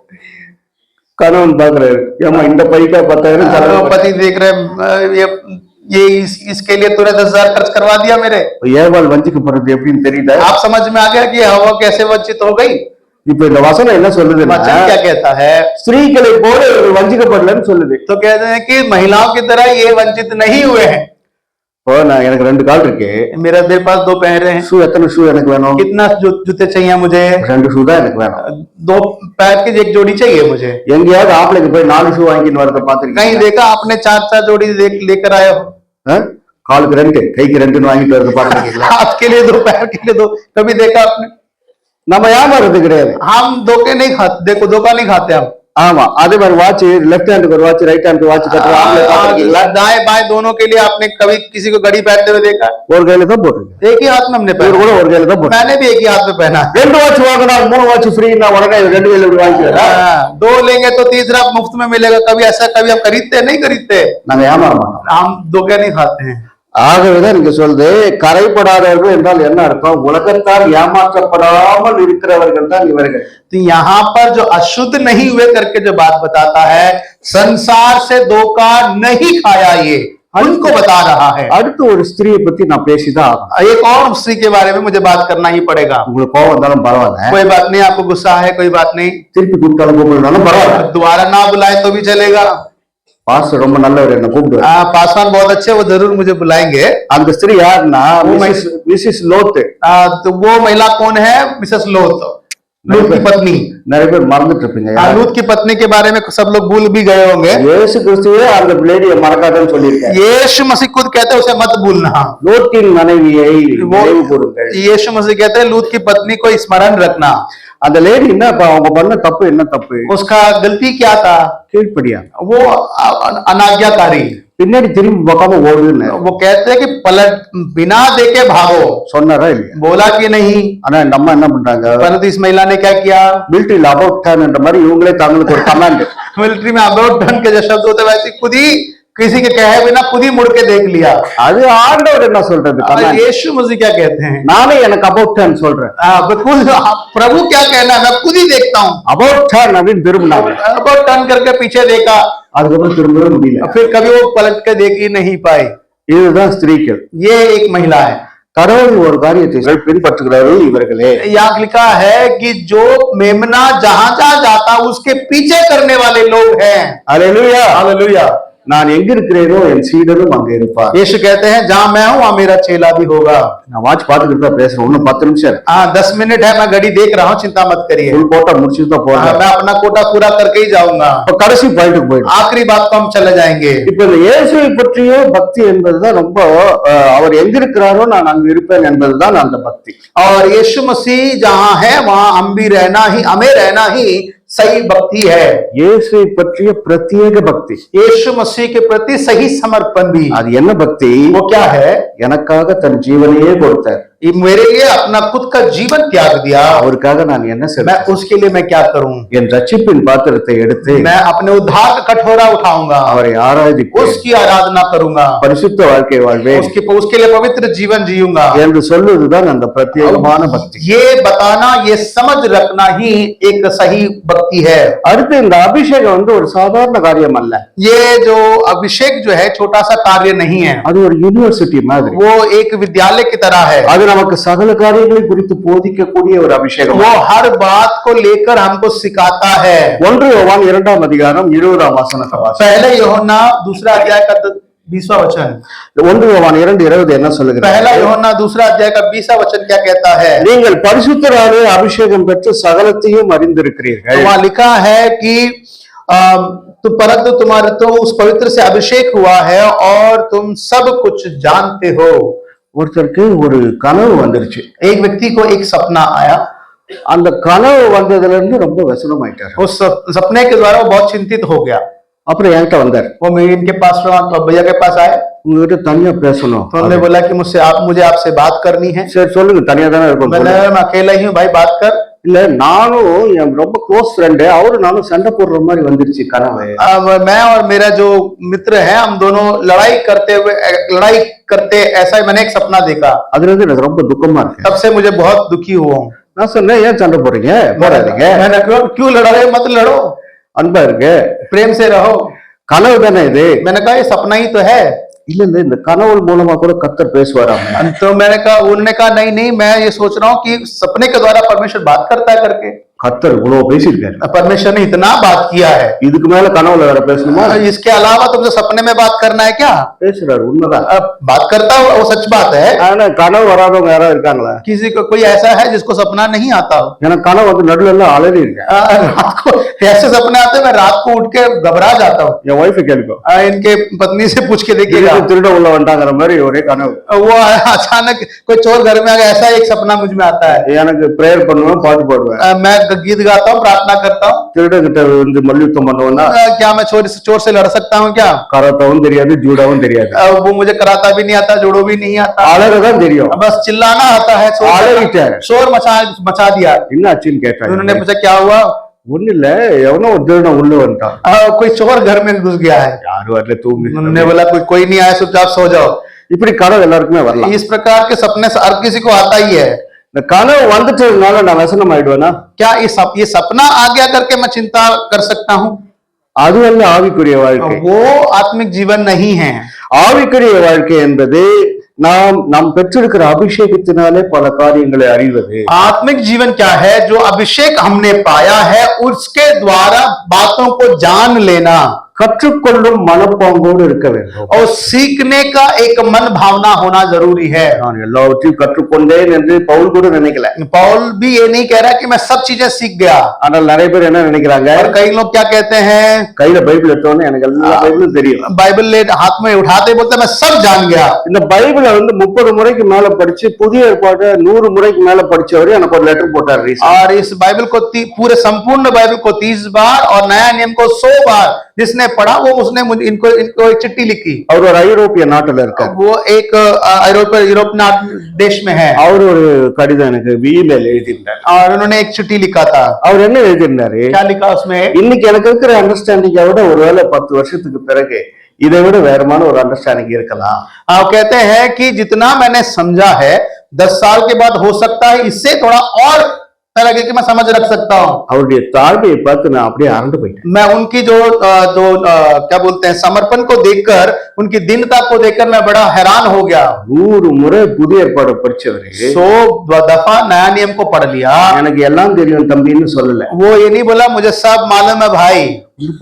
கணவன் பாக்குறாரு, ஏமா இந்த பைக்கா 10,000 செலவு பண்ணி. पति देख रहे ये इसके लिए तूने 10,000 खर्च करवा दिया मेरे। ஏவாள் வஞ்சிக்கப்படுறது எப்படின்னு தெரியல. आप समझ में आ गया कि हवा कैसे वंचित हो गई। இப்ப இந்த வசனம் என்ன சொல்லுதுன்னா, वचन क्या कहता है? ஸ்திரீகளை போல இவர்கள் வஞ்சிக்கப்படலன்னு சொல்லுது. तो कहते हैं कि महिलाओं की तरह ये वंचित नहीं हुए हैं। இப்போ நான் எனக்கு 2 கால் இருக்கு. मेरे पास 2 पैर हैं। ஷூ எத்தனை ஷூ எனக்கு வேணும்? कितना जूते चाहिए मुझे? 2 ஷூ தான் எனக்கு வேணும். 2 पैर की एक जोड़ी चाहिए मुझे। எங்கேயாவது ஆம்பளைக்கு போய் 4 ஷூ வாங்கின்னு வரத कहीं பாத்துருக்கீங்க? देखा आपने 4 जोड़ी लेकर आए हो? காலுக்கு 2 கைக்கு 2 வாங்கிட்டு வரத பாத்துருக்கீங்களா? हाथ के लिए 2 पैर के लिए 2 कभी देखा आपने? நம்ம ஏமாறது கிடையாது. हम धोखे नहीं खाते, देखो धोखा नहीं खाते हम। ஆமா, அதே மாதிரி வாட்ச் லெஃப்ட் ஹேண்டுக்கு ஒரு வாட்ச் ரைட் ஹேண்டுக்கு வாட்ச் கட்டுற ஆம்பளை பாத்துருக்கீங்களா? दाएं बाएं दोनों के लिए आपने कभी किसी को घड़ी पहनते हुए देखा? ஒரு கையில தான் போட்டுருக்கு. एक ही हाथ में हमने இவர் पहना। கூட ஒரு கையில தான் போட்டு. मैंने भी एक ही हाथ में पहना। 2 வாட்ச் வாங்கினா 3 வாட்ச் ஃப்ரீனா உடனே 2 கையில இப்படி வாங்கிக்கிறா. 2 लेंगे तो तीसरा मुफ्त में मिलेगा। कभी ऐसा कभी हम खरीदते नहीं खरीदते, நாங்க ஏமாற மாட்டோம். हम धोखे नहीं खाते हैं। ஆகவேதான் நீங்க சொல்லுது, கரைப்படாதவர்கள் என்றால் என்ன அர்த்தம்? உலகத்தால் ஏமாற்றப்படாமல் இருக்கிறவர்கள் தான் இவர்கள். तो यहाँ पर जो अशुद्ध नहीं हुए करके जो बात बताता है, संसार से धोखा नहीं खाया, ये उनको बता रहा है। அடுத்து ஒரு ஸ்திரியை பத்தி நான் பேசிதான் ஆகணும். एक और स्त्री के बारे में मुझे बात करना ही पड़ेगा। உங்களுக்கு கோவம் வந்தாலும் பரவாயில்ல, कोई बात नहीं, आपको गुस्सा है कोई बात नहीं, திருப்பி கூப்பிட்டாலும் கூப்பிடனாலும் பரவாயில்ல. दोबारा ना बुलाए तो भी चलेगा। பாஸ்டர் ரொம்ப நல்லவர், என்ன கூப்பிடுவார். पासवान बहुत अच्छे, वो जरूर मुझे बुलाएंगे। அந்த ஸ்திரீ யாருன்னா மிஸ்ஸஸ் லோத். तो वो महिला कौन है? मिसेस लोथ, लूत की पत्नी। நிறைய பேர் மறந்துட்டு இருப்பீங்க. लूत की पत्नी के बारे में सब लोग भूल भी गए होंगे। இயேசு கிறிஸ்துவே அந்த லேடியை மறக்காதன்னு சொல்லியிருக்காரு. यीशु मसीह खुद कहते हैं उसे मत भूलना। லோத்தின் மனைவியை நினைவு கூறுங்கள். यीशु मसीह कहते हैं लूत की पत्नी को स्मरण रखना। அந்த லேடி என்ன அவங்க பண்ண தப்பு என்ன தப்பு? उसका गलती क्या था? கீழ்ப்படியா, वो अनाज्ञाकारी। பின்னாடி திரும்பி பார்க்காம ஓடுன்னு वो कहते हैं कि पलट बिना देखे भागो। சொன்னாரா இல்லையா? बोला कि नहीं? ஆனா இந்த அம்மா என்ன பண்றாங்க? परंतु इस महिला ने क्या किया? மிலிட்டரியில் அபவுட் டர்ன் என்ற மாதிரி இவங்களே தங்களுக்கு ஒரு கமாண்ட். मिलिट्री में अबाउट टर्न के जो शब्द होते हैं वैसे खुद ही किसी के कहे बिना खुद ही मुड़ के देख लिया। அது ஆண்டவர் என்ன சொல்றது? கமாண்ட். यीशु मसीह क्या कहते हैं? நானே எனக்கு அபவுட் டர்ன் சொல்றேன். बिल्कुल प्रभु क्या कहना है मैं खुद ही देखता हूँ। அபவுட் டர்ன் அப்படின்னு திரும்பினாங்க. अबाउट टर्न करके पीछे देखा, அதுக்கப்புறம் திரும்பவே முடியல. फिर कभी वो पलट के देख ही नहीं पाए। இதுதான் ஸ்திரீகள். ये एक महिला है। கடவுள் ஒரு காரியத்தை பின்பற்றுகிறார்கள் இவர்களே. यहाँ लिखा है कि जो मेमना जहां जहां जाता उसके पीछे करने वाले लोग हैं। அல்லேலூயா. हालेलुया। நான் எங்க இருக்கிறேனோ என் சீடனும் அங்க இருப்பார். यीशु कहते हैं जहां मैं हूं वहां मेरा चेला भी होगा। நான் வாட்ச் பார்த்துட்டு தான் பேசுறேன். இன்னும் 10 நிமிஷம் இருக்கு. 10 मिनट है, मैं घड़ी देख रहा हूं, चिंता मत करिए। ஃபுல் கோட்டா முடிச்சிட்டு தான் போறேன். मैं अपना कोटा पूरा करके ही जाऊंगा। இப்ப கடைசி பாயிண்ட்க்கு போயிடும். आखिरी बात को हम चले जाएंगे। இப்ப இந்த இயேசுவை பற்றிய பக்தி என்பதுதான் ரொம்ப அவர் எங்க இருக்கிறாரோ நான் அங்க இருப்பேன் என்பதுதான் அந்த பக்தி. और यीशु मसीह जहां है वहां हम भी रहना ही, हमें रहना ही सही भक्ति है। இயேசுவை பற்றிய பிரத்யேக பக்தி, यीशु मसीह के प्रति सही समर्पण भी। அது என்ன பக்தி? वो क्या है? எனக்காக தன் ஜீவனையே கொடுத்தார். ये मेरे लिए अपना खुद का जीवन त्याग दिया, அவருக்காக நான் என்ன मैं செய்வேன்? उसके लिए मैं क्या करूं? என் ரட்சிப்பின் பாத்திரத்தை எடுத்து मैं अपने उद्धार का कटोरा उठाऊंगा, அவரை ஆராதிப்பேன், उसकी आराधना करूंगा, பரிசுத்த வாழ்க்கை வாழ்வேன் उसके लिए पवित्र जीवन जीऊंगा। என்று சொல்லுவதுதான் அந்த பிரத்யேகமான பக்தி. ये बताना, ये समझ रखना ही एक सही भक्ति है। அடுத்து இந்த அபிஷேகம் வந்து ஒரு சாதாரண காரியம் அல்ல. ये जो अभिषेक जो है छोटा सा कार्य नहीं है, அது ஒரு யூனிவர்சிட்டி மாதிரி. वो एक विद्यालय की तरह है। அது நமக்கு சகல காரியங்களை குறித்து போதிக்கக்கூடிய ஒரு அபிஷேகம். वो हर बात को लेकर हमको सिखाता है। 1 யோவான் 2ஆம் அதிகாரம் 20ஆம் வசனத்தை வாசி. पहले यूहन्ना 2 अध्याय का 20वां वचन। 1 யோவான் 2:20 என்ன சொல்லுகிறது? पहला यूहन्ना 2 अध्याय का 20वां वचन क्या कहता है? நீங்கள் பரிசுத்தராலே அபிஷேகம் பெற்று சகலத்தையும் அறிந்திருக்கிறீர்கள். वहां लिखा है कि तो परंतु तुम्हारे तो उस पवित्र से अभिषेक हुआ है और तुम सब कुछ जानते हो। ஒருத்தருக்கு ஒரு கனவு வந்துருச்சு. एक व्यक्ति को एक सपना आया, அந்த கனவு வந்ததுல இருந்து ரொம்ப व्यसनமாயிட்டார். उस सपने के द्वारा वो बहुत चिंतित हो गया। அப்புறம் என்கிட்ட வந்தார். वो मेरे इनके पास भैया के पास आए, உங்ககிட்ட தனியா பேசணும். तो उन्होंने बोला कि मुझे आपसे बात करनी है। சரி சொல்லுங்க, தனியா தானே இருக்கும். मैंने मैं अकेला ही हूँ भाई, बात कर। இல்ல நானும் என் ரொம்ப க்ளோஸ் ஃப்ரெண்டு அவரு நானும் சண்டை போடுற மாதிரி வந்துருச்சு கனவு. अब मैं और मेरा जो मित्र है, हम दोनों लड़ाई करते ऐसा ही मैंने एक सपना देखा। அதுல இருந்து எனக்கு ரொம்ப துக்கமா இருக்கு. तब से मुझे बहुत दुखी हुआ हूँ। நான் சொன்னேன், ஏன் சண்டை போடுறீங்க? போடாதீங்க. मैंने कहा क्यों लड़ रहे, मत लड़ो, அன்பா இருக்கு, प्रेम से रहो। கனவு தானே இது. मैंने कहा ये सपना ही तो है। இல்ல இல்ல இந்த கனவு மூலமா கூட கர்த்தர் பேசுவாராம். तो मैंने कहा, उन्होंने कहा नहीं मैं ये सोच रहा हूँ कि सपने के द्वारा परमेश्वर बात करता है करके। கர்த்தர் இவ்வளவு பேசியிருக்காரு. परमेश्वर ने इतना बात किया है, இதுக்கு மேல கனவுல வேற பேசணுமா? इसके अलावा तुमसे सपने में बात करना है क्या? பேசுறாரு, உண்மைதான். अब बात करता है, वो सच बात है। ஆனா கனவு வராதவங்க யாராவது இருக்காங்களா? किसी को कोई ऐसा है जिसको सपना नहीं आता हो? எனக்கு கனவு வந்து நடுல எல்லாம் அலறி இருக்கேன். रात को ऐसे सपने आते हैं, मैं रात को उठ के घबरा जाता हूँ। என் ஒய்ஃபை கேளுக்கோ, इनके पत्नी से पूछ के देखिएगा, திருட உள்ள வந்துட்டாங்கிற மாதிரி ஒரே கனவு. वो अचानक कोई चोर घर में आ गया, ऐसा एक सपना मुझ में आता है। எனக்கு பிரேயர் பண்ணுவேன், பாட்டு பாடுவேன், मैं गीत गाता हूँ, प्रार्थना करता हूँ। திருட கிட்ட வந்து மல்யுத்தம் பண்ணுவேன்னா क्या मैं चोर से लड़ सकता हूँ क्या? கராத்தாவும் தெரியாது, ஜூடாவும் தெரியாது, वो मुझे कराता भी नहीं आता, जुड़ो भी नहीं आता, அழகதான் தெரியும். बस चिल्लाना आता है। शोर मचा दिया। என்ன ஆச்சுன்னு கேட்டாங்க. उन्होंने पूछा क्या हुआ? ஒண்ணு இல்ல, எவனோ ஒரு திருடன் உள்ள வந்துட்டான். कोई चोर घर में घुस गया है। யாரு வரல, தூங்கு. उन्होंने बोला कोई नहीं आया, चुपचाप सो जाओ। இப்படி கனவு எல்லாருக்குமே வரலாம். इस प्रकार के सपने हर किसी को आता ही है। இந்த கனவு வந்துட்டதுனால நான் व्यसனம் ஆயிடுவேனா? क्या ये सपना आ गया करके मैं चिंता कर सकता हूँ? அது அல்ல ஆவிக்குரிய வாழ்க்கை. वो आत्मिक जीवन नहीं है। ஆவிக்குரிய வாழ்க்கை என்பது நாம் பெற்றிருக்கிற அபிஷேகத்தினாலே பல காரியங்களை அறிவது. आत्मिक जीवन क्या है? जो अभिषेक हमने पाया है उसके द्वारा बातों को जान लेना, கற்றுக்கொள்ளும் மனப்பாங்கோடு இருக்க வேண்டும். और सीखने का एक मन भावना होना जरूरी है। நான் எல்லாவற்றையும் கற்றுக்கொண்டேன் என்று பவுல் கூட நினைக்கல. पौल भी ये नहीं कह रहा कि मैं सब चीजें सीख गया। ஆனால் நிறைய பேர் என்ன நினைக்கிறாங்க, और कई लोग क्या कहते हैं, கையில பைபிள் எடுத்தோன்னே எனக்கு எல்லா பைபிளும் தெரியும், बाइबल ले हाथ में उठाते बोलते मैं सब जान गया। இந்த பைபிளை வந்து 30 முறைக்கு மேல படிச்சு புதிய ஏற்பாடு 100 முறைக்கு மேல படிச்சவரு எனக்கு ஒரு லெட்டர் போட்டார். और इस बाइबल को पूरे संपूर्ण बाइबल को 30 बार और नया नियम को 100 बार जिसने पढ़ा, वो उसने मुझे इनको एक चिट्ठी लिखी। அவர் ஒரு ஐரோப்பிய நாட்டுல இருக்கார். वो एक यूरोप देश में है। அவர் ஒரு கடிதம் எனக்கு ஈமெயில் எழுதியிருந்தார். और उन्होंने एक चिट्ठी लिखा था। அவர் என்ன எழுதியிருந்தாரு, क्या लिखा उसमें? இன்னைக்கு எனக்கு இருக்கிற அண்டர்ஸ்டாண்டிங்கை விட ஒருவேளை 10 வருஷத்துக்கு பிறகு இதை விட வேறமான ஒரு அண்டர்ஸ்டாண்டிங் இருக்கலாம். आप कहते हैं कि जितना मैंने समझा है 10 साल के बाद हो सकता है इससे थोड़ा और तरह के मैं समझ रख सकता हूँ। அவருடைய தாழ்மையை பார்த்து நான் அப்படியே அரண்டு போயிட்டேன். मैं उनकी जो क्या बोलते हैं समर्पण को देखकर, उनकी दीनता को देखकर मैं बड़ा हैरान हो गया। 100 முறை புதிய ஏற்பாடு படிச்சவரு 100 दफा नया नियम को पढ़ लिया। எனக்கு எல்லாம் தெரியும் தம்பின்னு சொல்லல. वो ये नहीं बोला मुझे सब मालूम है भाई।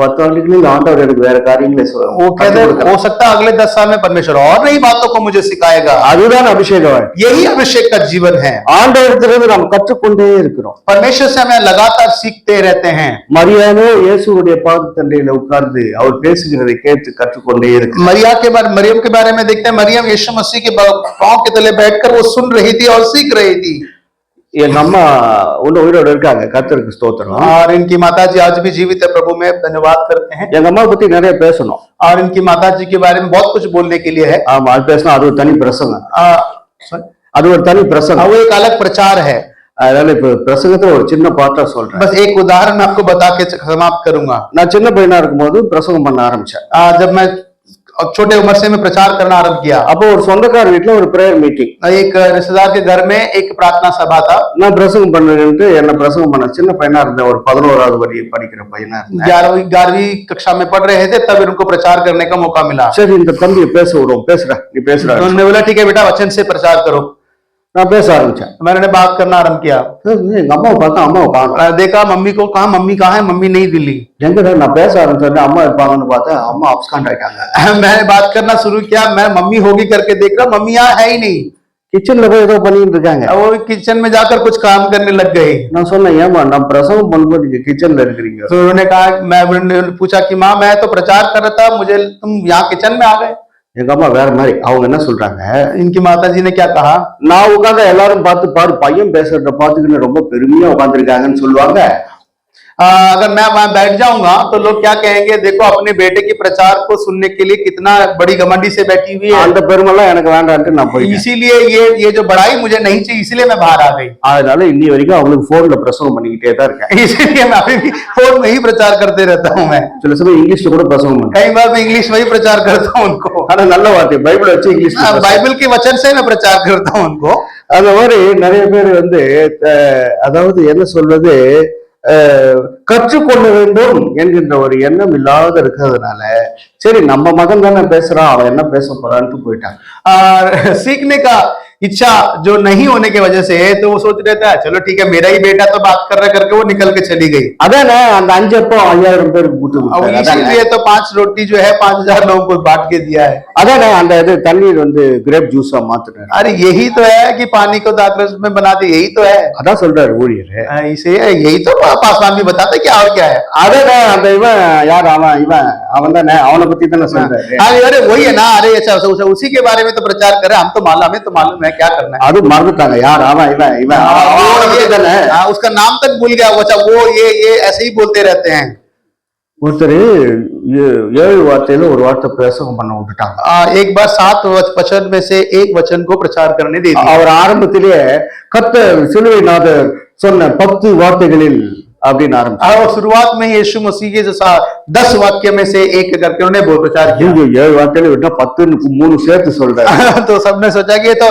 10 ஆண்டுகளில் ஆண்டவர் எனக்கு வேற காரியங்களை वो कहते हो सकता है अगले 10 साल में परमेश्वर और नई बातों को मुझे सिखाएगा। அதுதான் அபிஷேக வாழ்க்கை. यही अभिषेक का जीवन है। ஆண்டவரிடத்திலிருந்து நாம் கற்றுக்கொண்டே இருக்கிறோம். परमेश्वर से हमें लगातार सीखते रहते हैं। மரியாதை இயேசுவுடைய பாதத்தண்டையில உட்கார்ந்து அவர் பேசுகிறதை கேட்டு கற்றுக்கொண்டே இருக்கு. मरियम के बारे में देखते हैं, मरियम यीशु मसीह के पांव के तले बैठकर वो सुन रही थी और सीख रही थी। எங்க அம்மா ஒண்ணு உயிரோட இருக்காங்க, கர்த்தருக்கு ஸ்தோத்திரம். और इनकी माताजी आज भी जीवित है, प्रभु में धन्यवाद करते हैं। எங்க அம்மா பத்தி நிறைய பேசணும். और इनकी माताजी के बारे में बहुत कुछ बोलने के लिए है। ஆமா, அது பேசினா அது ஒரு தனி பிரசங்கம். அது ஒரு தனி பிரசங்கம். वो एक अलग प्रचार है। அதனால இப்ப பிரசங்கத்துல ஒரு சின்ன பாட்டா சொல்றேன். बस एक उदाहरण मैं आपको बता के समाप्त करूंगा। நான் சின்ன பையனா இருக்கும்போது பிரசங்கம் பண்ண ஆரம்பிச்சேன். जब मैं छोटे उम्र से मैं प्रचार करना आरंभ किया, அப்போ ஒரு சொந்தக்கார வீட்டுல ஒரு பிரேயர் மீட்டிங். एक रिश्तेदार के घर में एक प्रार्थना सभा था। நான் பிரசங்கம் பண்ணுறேன்ட்டு என்ன பிரசங்கம் பண்ண சின்ன பையனா இருந்தேன், ஒரு 11வது வரி படிக்கிற பையனா இருந்தேன். 11वीं कक्षा में पढ़ रहे थे, तब इनको प्रचार करने का मौका मिला। சரி இந்த தம்பியை பேச விடுவோம், பேசுற நீ பேசுற. तो उन्होंने बोला ठीक है बेटा वचन से प्रचार करो। நான் பேச ஆரம்பிச்சேன். मैंने बात करना आरंभ किया। எங்க अम्माவை பார்த்தா अम्माவை காணோம். देखा मम्मी को, कहा मम्मी कहाँ है, मम्मी नहीं दिल्ली। எங்கடா நான் பேச ஆரம்பிச்சேன், அம்மா இருப்பாங்கன்னு பார்த்தா அம்மா அப்ஸ்காண்ட் ஆயிட்டாங்க. मैंने बात करना शुरू किया, मैं मम्मी होगी करके देख रहा, मम्मी यहाँ है ही नहीं। கிச்சன்ல போய் ஏதோ பண்ணிட்டு இருக்காங்க. वो किचन में जाकर कुछ काम करने लग गए। நான் சொன்னேன் ஏமா நான் பிரசங்கம் பண்ணும்போது நீங்க கிச்சன்ல இருக்கிறீங்க. तो उन्होंने कहा, मैंने पूछा कि माँ मैं तो प्रचार कर रहा था, मुझे तुम यहाँ किचन में आ गए। எங்க அம்மா வேற மாதிரி, அவங்க என்ன சொல்றாங்க, इनकी माता जी ने क्या कहा, நான் உட்கார்ந்து எல்லாரும் பார்த்து பாரு பையன் பேசுறத பார்த்துக்கிட்டு ரொம்ப பெருமையா உட்கார்ந்துருக்காங்கன்னு சொல்லுவாங்க. अगर मैं वहां बैठ जाऊंगा तो लोग क्या कहेंगे, देखो अपने बेटे की प्रचार को सुनने के लिए कितना बड़ी घमंडी से बैठी हुई है। அந்த பெருமைலாம் எனக்கு வேண்டாம்னு நான் போயிட்டேன். इसीलिए ये जो बड़ाई मुझे नहीं चाहिए, इसलिए मैं बाहर आ गई। அதனால இன்னி வரைக்கும் அவங்களுக்கு போன்ல பிரசங்கம் பண்ணிக்கிட்டே தான் இருக்கேன். इसीलिए मैं अभी भी फोन में ही प्रचार करते रहता हूँ। मैं சில சமயம் இங்கிலீஷ்ல கூட பிரசங்கம் பண்ணுவேன். कई बार मैं इंग्लिश में ही प्रचार करता हूँ उनको। ஆனா நல்ல வார்த்தை பைபிள் வச்சு இங்கிலீஷ்ல बाइबल के वचन से मैं प्रचार करता हूँ उनको। அந்த மாதிரி நிறைய பேர் வந்து அதாவது என்ன சொல்றது, கற்றுக்கொள்ள வேண்டும் என்கின்ற ஒரு எண்ணம் இல்லாத இருக்கிறதுனால சரி நம்ம மகன் தானே பேசுறான், அவன் என்ன பேச போறான்ட்டு போயிட்டான். सीखने का इच्छा जो नहीं होने की वजह से तो वो सोच रहता है चलो ठीक है मेरा ही बेटा तो बात कर रहा करके वो निकल के चली गई। அதானே அந்த 5 அப்பம் 5000 பேருக்கு கூட்டு கொடுத்தாரு. इसीलिए तो 5 रोटी जो है 5000 लोगों को बांट के दिया है। அதானே அந்த இது தண்ணீர் வந்து கிரேப் ஜூஸா மாத்துறாரு. अरे यही तो है कि पानी को दाखरस में बना दे, यही तो है। அதான் சொல்றாரு ஊழியர். इसे यही तो पासवान भी बताता है कि और क्या है। அதானே அந்த இவன் யார் அவன் தானே அவனை பத்தி தானே சொல்றாரு. अरे वही है ना, अरे अच्छा उसी के बारे में तो प्रचार करे, हम तो मालूम, हमें तो मालूम है क्या करना है। அது மறந்துட்டாங்க யார் தானே उसका नाम तक भूल गया। अच्छा वो ये ऐसे ही बोलते रहते हैं। ஒருத்தர் 7 வார்த்தையில ஒரு வார்த்தை பிரசங்கம் பண்ண விட்டுட்டாங்க. एक बार 7 वचन में से एक वचन को प्रचार करने दे दिया। அவர் ஆரம்பத்திலேயே கர்த்தர் சிலுவைநாதர் சொன்ன 10 வார்த்தைகளில் அப்படின்னு ஆரம்பிச்சார்। और शुरुआत में यीशु मसीह के 10 वाक्य में से एक करके उन्होंने बहुत प्रचार किया। 7 வார்த்தையில விட்டா 10 3 சேர்த்து சொல்றாரு। तो सबने सोचा कि ये तो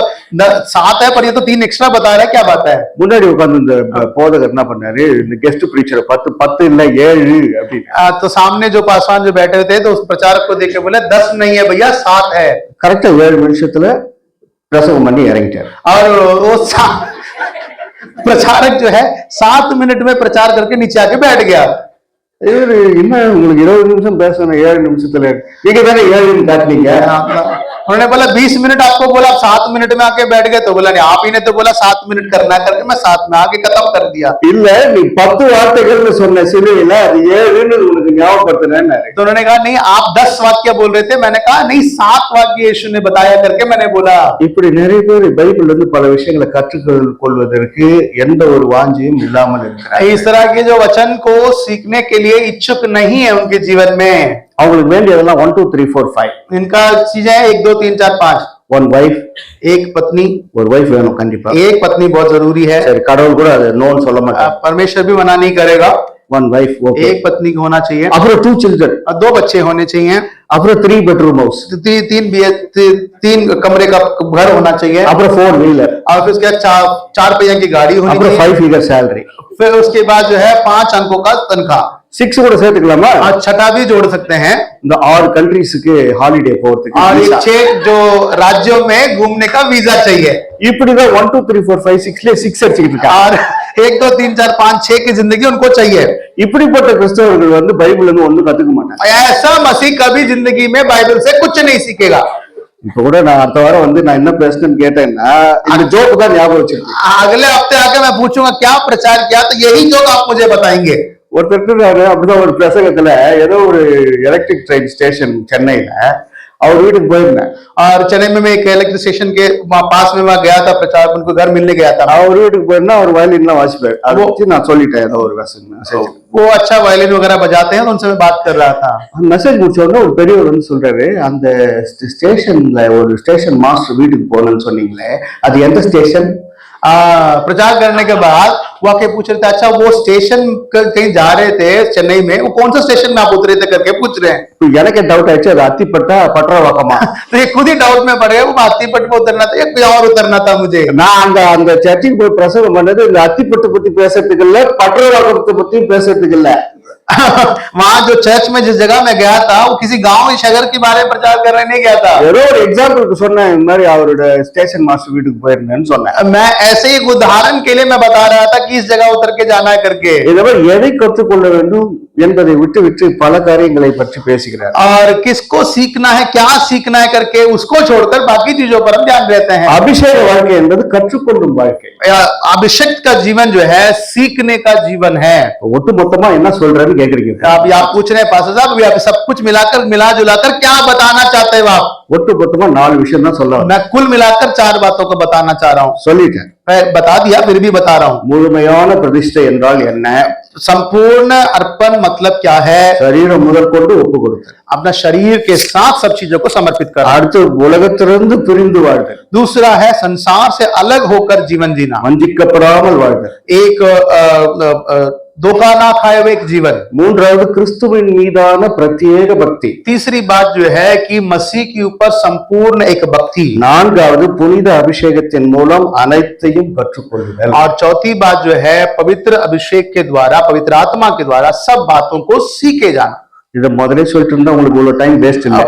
7 है पर ये तो 3 एक्स्ट्रा बता रहा है, क्या बात है। முன்னாடி உட்கார்ந்து இந்த போதகர் என்ன பண்ணாரு, இந்த கெஸ்ட் பிரீச்சர் 10 இல்ல 7 அப்படி। तो सामने जो पासवान जो बैठे थे तो उस प्रचारक को देख के बोले 10 नहीं है भैया 7 है। கரெக்டா 7 நிமிஷத்துல பிரசங்கம் பண்ணி இறங்கிட்டாரு। और वो प्रचारक जो है 7 मिनट में प्रचार करके नीचे आके बैठ गया। இவரு என்ன உங்களுக்கு 20 நிமிஷம் பேசணும் 7 நிமிஷத்துல நீங்க தானே 7 காட்டுனீங்க। उन्होंने बोला 20 मिनट आपको बोला, आप 7 मिनट में आके बैठ गए। तो बोला नहीं, आप ही ने तो बोला 7 मिनट करना है करके मैं 7 में आके खत्म कर दिया। இல்ல நீ 10 வார்த்தைகள்னு சொன்ன சிலுவையில அது 7ன்னு உனக்கு ஞாபகப்படுத்துறேன்னு। तो उन्होंने कहा नहीं आप 10 वाक्य बोल रहे थे, मैंने कहा नहीं 7 वाक्य यीशु ने बताया करके मैंने बोला। இப்படி நிறைய பேர் பைபிள்ல இருந்து பல விஷயங்களை கற்றுக்கொள்வதற்கு எந்த ஒரு வாஞ்சியும் இல்லாமல் இருக்கிறார்। इस तरह के जो वचन को सीखने के लिए इच्छुक नहीं है उनके जीवन में। அவங்களுக்கு வேண்டியதெல்லாம் 1 2 3 4 5 इनका चीजें 1 2 3 4 5। 1 வைஃப், एक पत्नी, ஒரு வைஃப் வேணும் கண்டிப்பா। एक पत्नी बहुत जरूरी है। சரி கடவுள் கூட அது நோன்னு சொல்ல மாட்டார், परमेश्वर भी मना नहीं करेगा। 1 வைஃப் ஓகே। एक पत्नी को होना चाहिए। அப்புறம் 2 चिल्ड्रन, 2 बच्चे होने चाहिए। அப்புறம் 3 बेडरूम हाउस, 3 कमरे का घर होना चाहिए। அப்புறம் 4 व्हीलर, और फिर उसके बाद 4 पहिया की गाड़ी होनी அப்புறம் चाहिए। 5 फिगर सैलरी, फिर उसके बाद जो है 5 अंकों का तनख्वाह। 6 கூட சேர்த்துக்கலாமா? और 6 भी जोड़ सकते हैं। இந்த 6 कंट्रीஸ்க்கு ஹாலிடே போறதுக்கு और 6 जो राज्यों में घूमने का वीजा चाहिए। இப்படிதான் 1 2 3 4 5 6ல 6 அடிச்சிட்டு இருக்காங்க। और 1 2 3 4 5 6 की जिंदगी उनको चाहिए। இப்படிப்பட்ட கிறிஸ்தவர்கள் வந்து பைபிள்ல இருந்து ஒண்ணும் கத்துக்க மாட்டாங்க। ऐसा मसीह कभी जिंदगी में बाइबल से कुछ नहीं सीखेगा। இப்ப கூட நான் அடுத்த வாரம் வந்து நான் என்ன பேசணும்னு கேட்டேன்னா இந்த ஜோக் தான் ஞாபகம் வச்சிருக்கேன்। अगले हफ्ते आके मैं पूछूंगा क्या प्रचार किया, तो यही जोक आप मुझे बताएंगे। ஒருத்தர் அப்படிதான் ஒரு பிரசங்கத்துல ஏதோ ஒரு எலக்ட்ரிக் ட்ரெயின் ஸ்டேஷன் சென்னையில அவர் வீட்டுக்கு போயிருந்தேன். और चेन्नई में मैं एक इलेक्ट्रिक स्टेशन के पास में वहां गया था, प्रचार उनको घर मिलने गया था। அவர் வீட்டுக்கு போயிருந்தா அவர் வயலின்லாம் வாசிப்பாரு. அதை வச்சு நான் சொல்லிட்டேன் ஏதோ ஒரு மெசேஜ். वो अच्छा वायलिन वगैरह बजाते हैं, तो उनसे मैं बात कर रहा था। மெசேஜ் முடிச்ச உடனே ஒரு பெரியவர் வந்து சொல்றாரு, அந்த ஸ்டேஷன்ல ஒரு ஸ்டேஷன் மாஸ்டர் வீட்டுக்கு போகணும்னு சொன்னீங்களே, அது எந்த ஸ்டேஷன்? प्रचार करने के बाद वो आके पूछ रहे थे, अच्छा वो स्टेशन कहीं जा रहे थे चेन्नई में, वो कौन सा स्टेशन में आप उतरे थे करके पूछ रहे हैं। இப்போ எனக்கு டவுட் ஆயிடுச்சு, அது அத்திப்பட்டா பட்டரவாக்கமா? तो ये खुद ही डाउट में पड़ गया, वो अत्तीपट में उतरना था या कोई और उतरना था मुझे। நான் அந்த சர்ச்சுக்கு போய் பிரசங்கம் பண்ணது இந்த அத்திப்பட்டு பத்தி பேசுறதுக்கு இல்ல, பட்டரவாக்கத்தை பத்தி பேசுறதுக்கு இல்ல. वहां जो चर्च में जिस जगह में गया था, वो किसी गांव या शहर के बारे में प्रचार करने नहीं गया था। ஏதோ ஒரு எக்ஸாம்பிளுக்கு சொன்னேன், இந்த மாதிரி அவரோட ஸ்டேஷன் மாஸ்டர் வீட்டுக்கு போயிருந்தேன்னு சொன்னேன். मैं ऐसे ही एक उदाहरण के लिए मैं बता रहा था कि इस जगह उतर के जाना है करके। இதை எதை கற்றுக்கொள்ள வேண்டும் என்பதை விட்டு பல காரியங்களை பற்றி பேசுகிறார். और किसको सीखना है, क्या सीखना है करके उसको छोड़कर बाकी चीजों पर हम ध्यान देते हैं। அபிஷேக வாழ்க்கை என்பது கற்றுக்கொள்ளும் வாழ்க்கை. अभिषेक का जीवन जो है सीखने का जीवन है। ஒட்டு மொத்தமா என்ன சொல்றாருன்னு கேக்குறீங்க. अभी आप पूछ रहे हैं पास्टर साहब, अभी आप सब कुछ मिलाकर मिला जुलाकर क्या बताना चाहते हो आप? ஒட்டு மொத்தமா 4 விஷயம் தான் சொல்ல. मैं कुल मिलाकर 4 बातों को बताना चाह रहा हूँ। சொல்லிட்டேன், मैं बता दिया, फिर भी बता रहा हूँ। முழுமையான பிரதிஷ்டை என்றால் என்ன? संपूर्ण अर्पण मतलब क्या है? சரீரம் முதல் கொண்டு ஒப்பு கொடுத்தல். अपना शरीर के साथ सब चीजों को समर्पित करना। அடுத்து உலகத்திலிருந்து பிரிந்து வாழ்தல். दूसरा है संसार से अलग होकर जीवन जीना। வஞ்சிக்கப்படாமல் வாழ்தல். एक धोखा ना खाए हुए एक जीवन। மூன்றாவது கிறிஸ்துவின் மீதான பிரத்யேக பக்தி. तीसरी बात जो है कि मसीह के ऊपर संपूर्ण एक भक्ति। நான்காவது புனித அபிஷேகத்தின் மூலம் அனைத்தையும் கற்றுக்கொள்ளுதல். और चौथी बात जो है पवित्र अभिषेक के द्वारा, पवित्र आत्मा के द्वारा सब बातों को सीखे जाना। இதை முதலே சொல்லிட்டு இருந்தா உங்களுக்கு இவ்வளவு டைம் வேஸ்ட் இல்லை.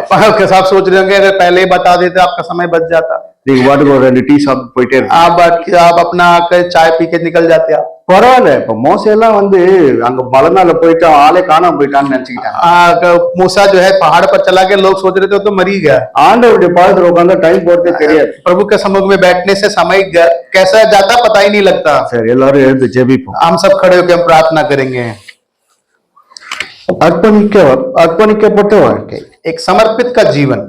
आप सोच रहे होंगे अगर पहले ही बता देते आपका समय बच जाता। நீங்க பாட்டுக்கு ஒரு 2 டீ சாப்பிட்டு போயிட்டே இருக்கு. आप अपना चाय पी के निकल जाते आप। பரவாயில்ல. இப்ப மோசெல்லாம் வந்து அங்க மலை மேல போயிட்டு ஆளே காணாம போயிட்டான்னு நினைச்சுக்கிட்டாங்க. मूसा जो है पहाड़ पर चला गया, लोग सोच रहे थे तो मर ही गया। ஆண்டவருடைய பாதத்துல உட்கார்ந்தா டைம் போறதே தெரியாது. प्रभु के सम्मुख में बैठने से समय कैसा जाता पता ही नहीं लगता। சரி, எல்லாரும் எழுந்து ஜெபிப்போம். हम सब खड़े होकर हम प्रार्थना करेंगे। அர்ப்பணிக்கப்பட்ட வாழ்க்கை, एक समर्पित का जीवन,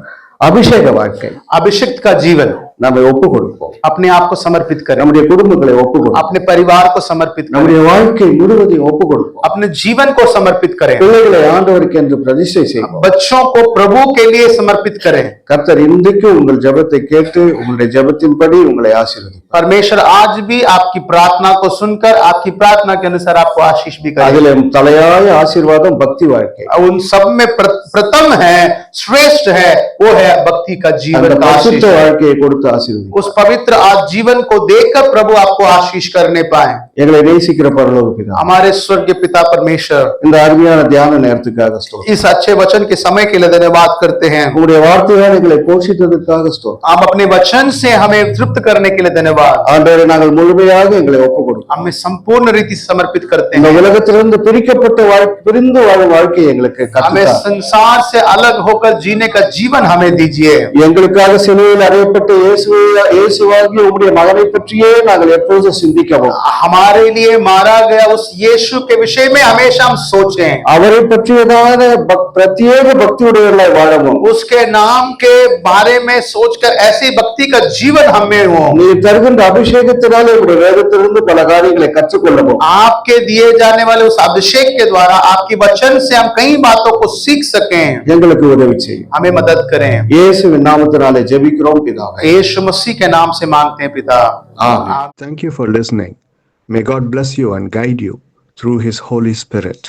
அபிஷேக வாழ்க்கை, अभिषिक्त का जीवन। நம்ம ஒப்பு கொடுப்போம். अपने आप को समर्पित करें, நம்முடைய குடும்பங்களை ஒப்பு கொடுப்போம். अपने परिवार को समर्पित करें, நம்முடைய வாழ்க்கை முழுவதையும் ஒப்பு கொடுப்போம். अपने जीवन को समर्पित करें, பிள்ளைகளை ஆண்டவருக்கு என்று பிரதிஷ்டை செய்வோம். बच्चों को प्रभु के लिए समर्पित करें। கர்த்தர் இன்றைக்கு உங்கள் ஜெபத்தை கேட்டு உங்களுடைய ஜெபத்தின்படி உங்களை ஆசீர்வதிப்பார். परमेश्वर आज भी आपकी प्रार्थना को सुनकर आपकी प्रार्थना के अनुसार आपको आशीष भी करें। அதிலே தலையாய ஆசீர்வாதம் பக்தி வாழ்க்கை. उन सब में प्रथम है, श्रेष्ठ है, वो है भक्ति का அந்த जीवन का आशीष। பரிசுத்த வாழ்க்கையை கொடுத்து ஆசீர்வதிப்பார். उस पवित्र आज जीवन को देखकर प्रभु आपको आशीष करने पाए। எங்களை நேசிக்கிற பரலோக பிதா, हमारे स्वर्गीय पिता परमेश्वर, இந்த அருமையான தியான நேரத்துக்காக ஸ்தோத்திரம். इस अच्छे वचन के समय के लिए धन्यवाद करते हैं। உங்களுடைய வார்த்தையால் எங்களை போஷித்ததற்காக ஸ்தோத்திரம். आप अपने वचन से हमें तृप्त करने के लिए धन्यवाद। ஆண்டவரே, நாங்கள் முழுமையாக எங்களை ஒப்புக் கொடுக்கிறோம். हमें संपूर्ण रीति से समर्पित करते இந்த हैं। உலகத்திலிருந்து பிரிக்கப்பட்ட பிரிந்து வாழும் வாழ்க்கையை எங்களுக்கு हमें கற்றுத்தார். संसार से अलग होकर जीने का जीवन हमें दीजिए। எங்களுக்காக சிலுவையில் அறையப்பட்ட இயேசுவாகிய உம்முடைய மகனை பற்றியே நாங்கள் எப்போதும் சிந்திக்கவும், हमारे लिए मारा गया उस यीशु के विषय में हमेशा हम सोचें, அவரை பற்றியதான பிரத்யேக பக்தியுடையவர்களாய் வாழவும், उसके नाम के बारे में सोचकर ऐसी भक्ति का जीवन हमें हो। நீர் தருகின்ற அபிஷேகத்தினாலே உங்களுடைய வேதத்திலிருந்து பல காரியங்களை கற்றுக்கொள்ளவும், आपके दिए जाने वाले उस अभिषेक के द्वारा आपके वचन से हम कई बातों को सीख सकें। எங்களுக்கு உதவி செய்யும். हमें मदद करें। இயேசுவின் நாமத்தினாலே ஜெபிக்கிறோம் பிதாவே. यीशु मसीह के नाम से मांगते हैं पिता। ஆமென். Thank you for listening. May God bless you and guide you through His Holy Spirit.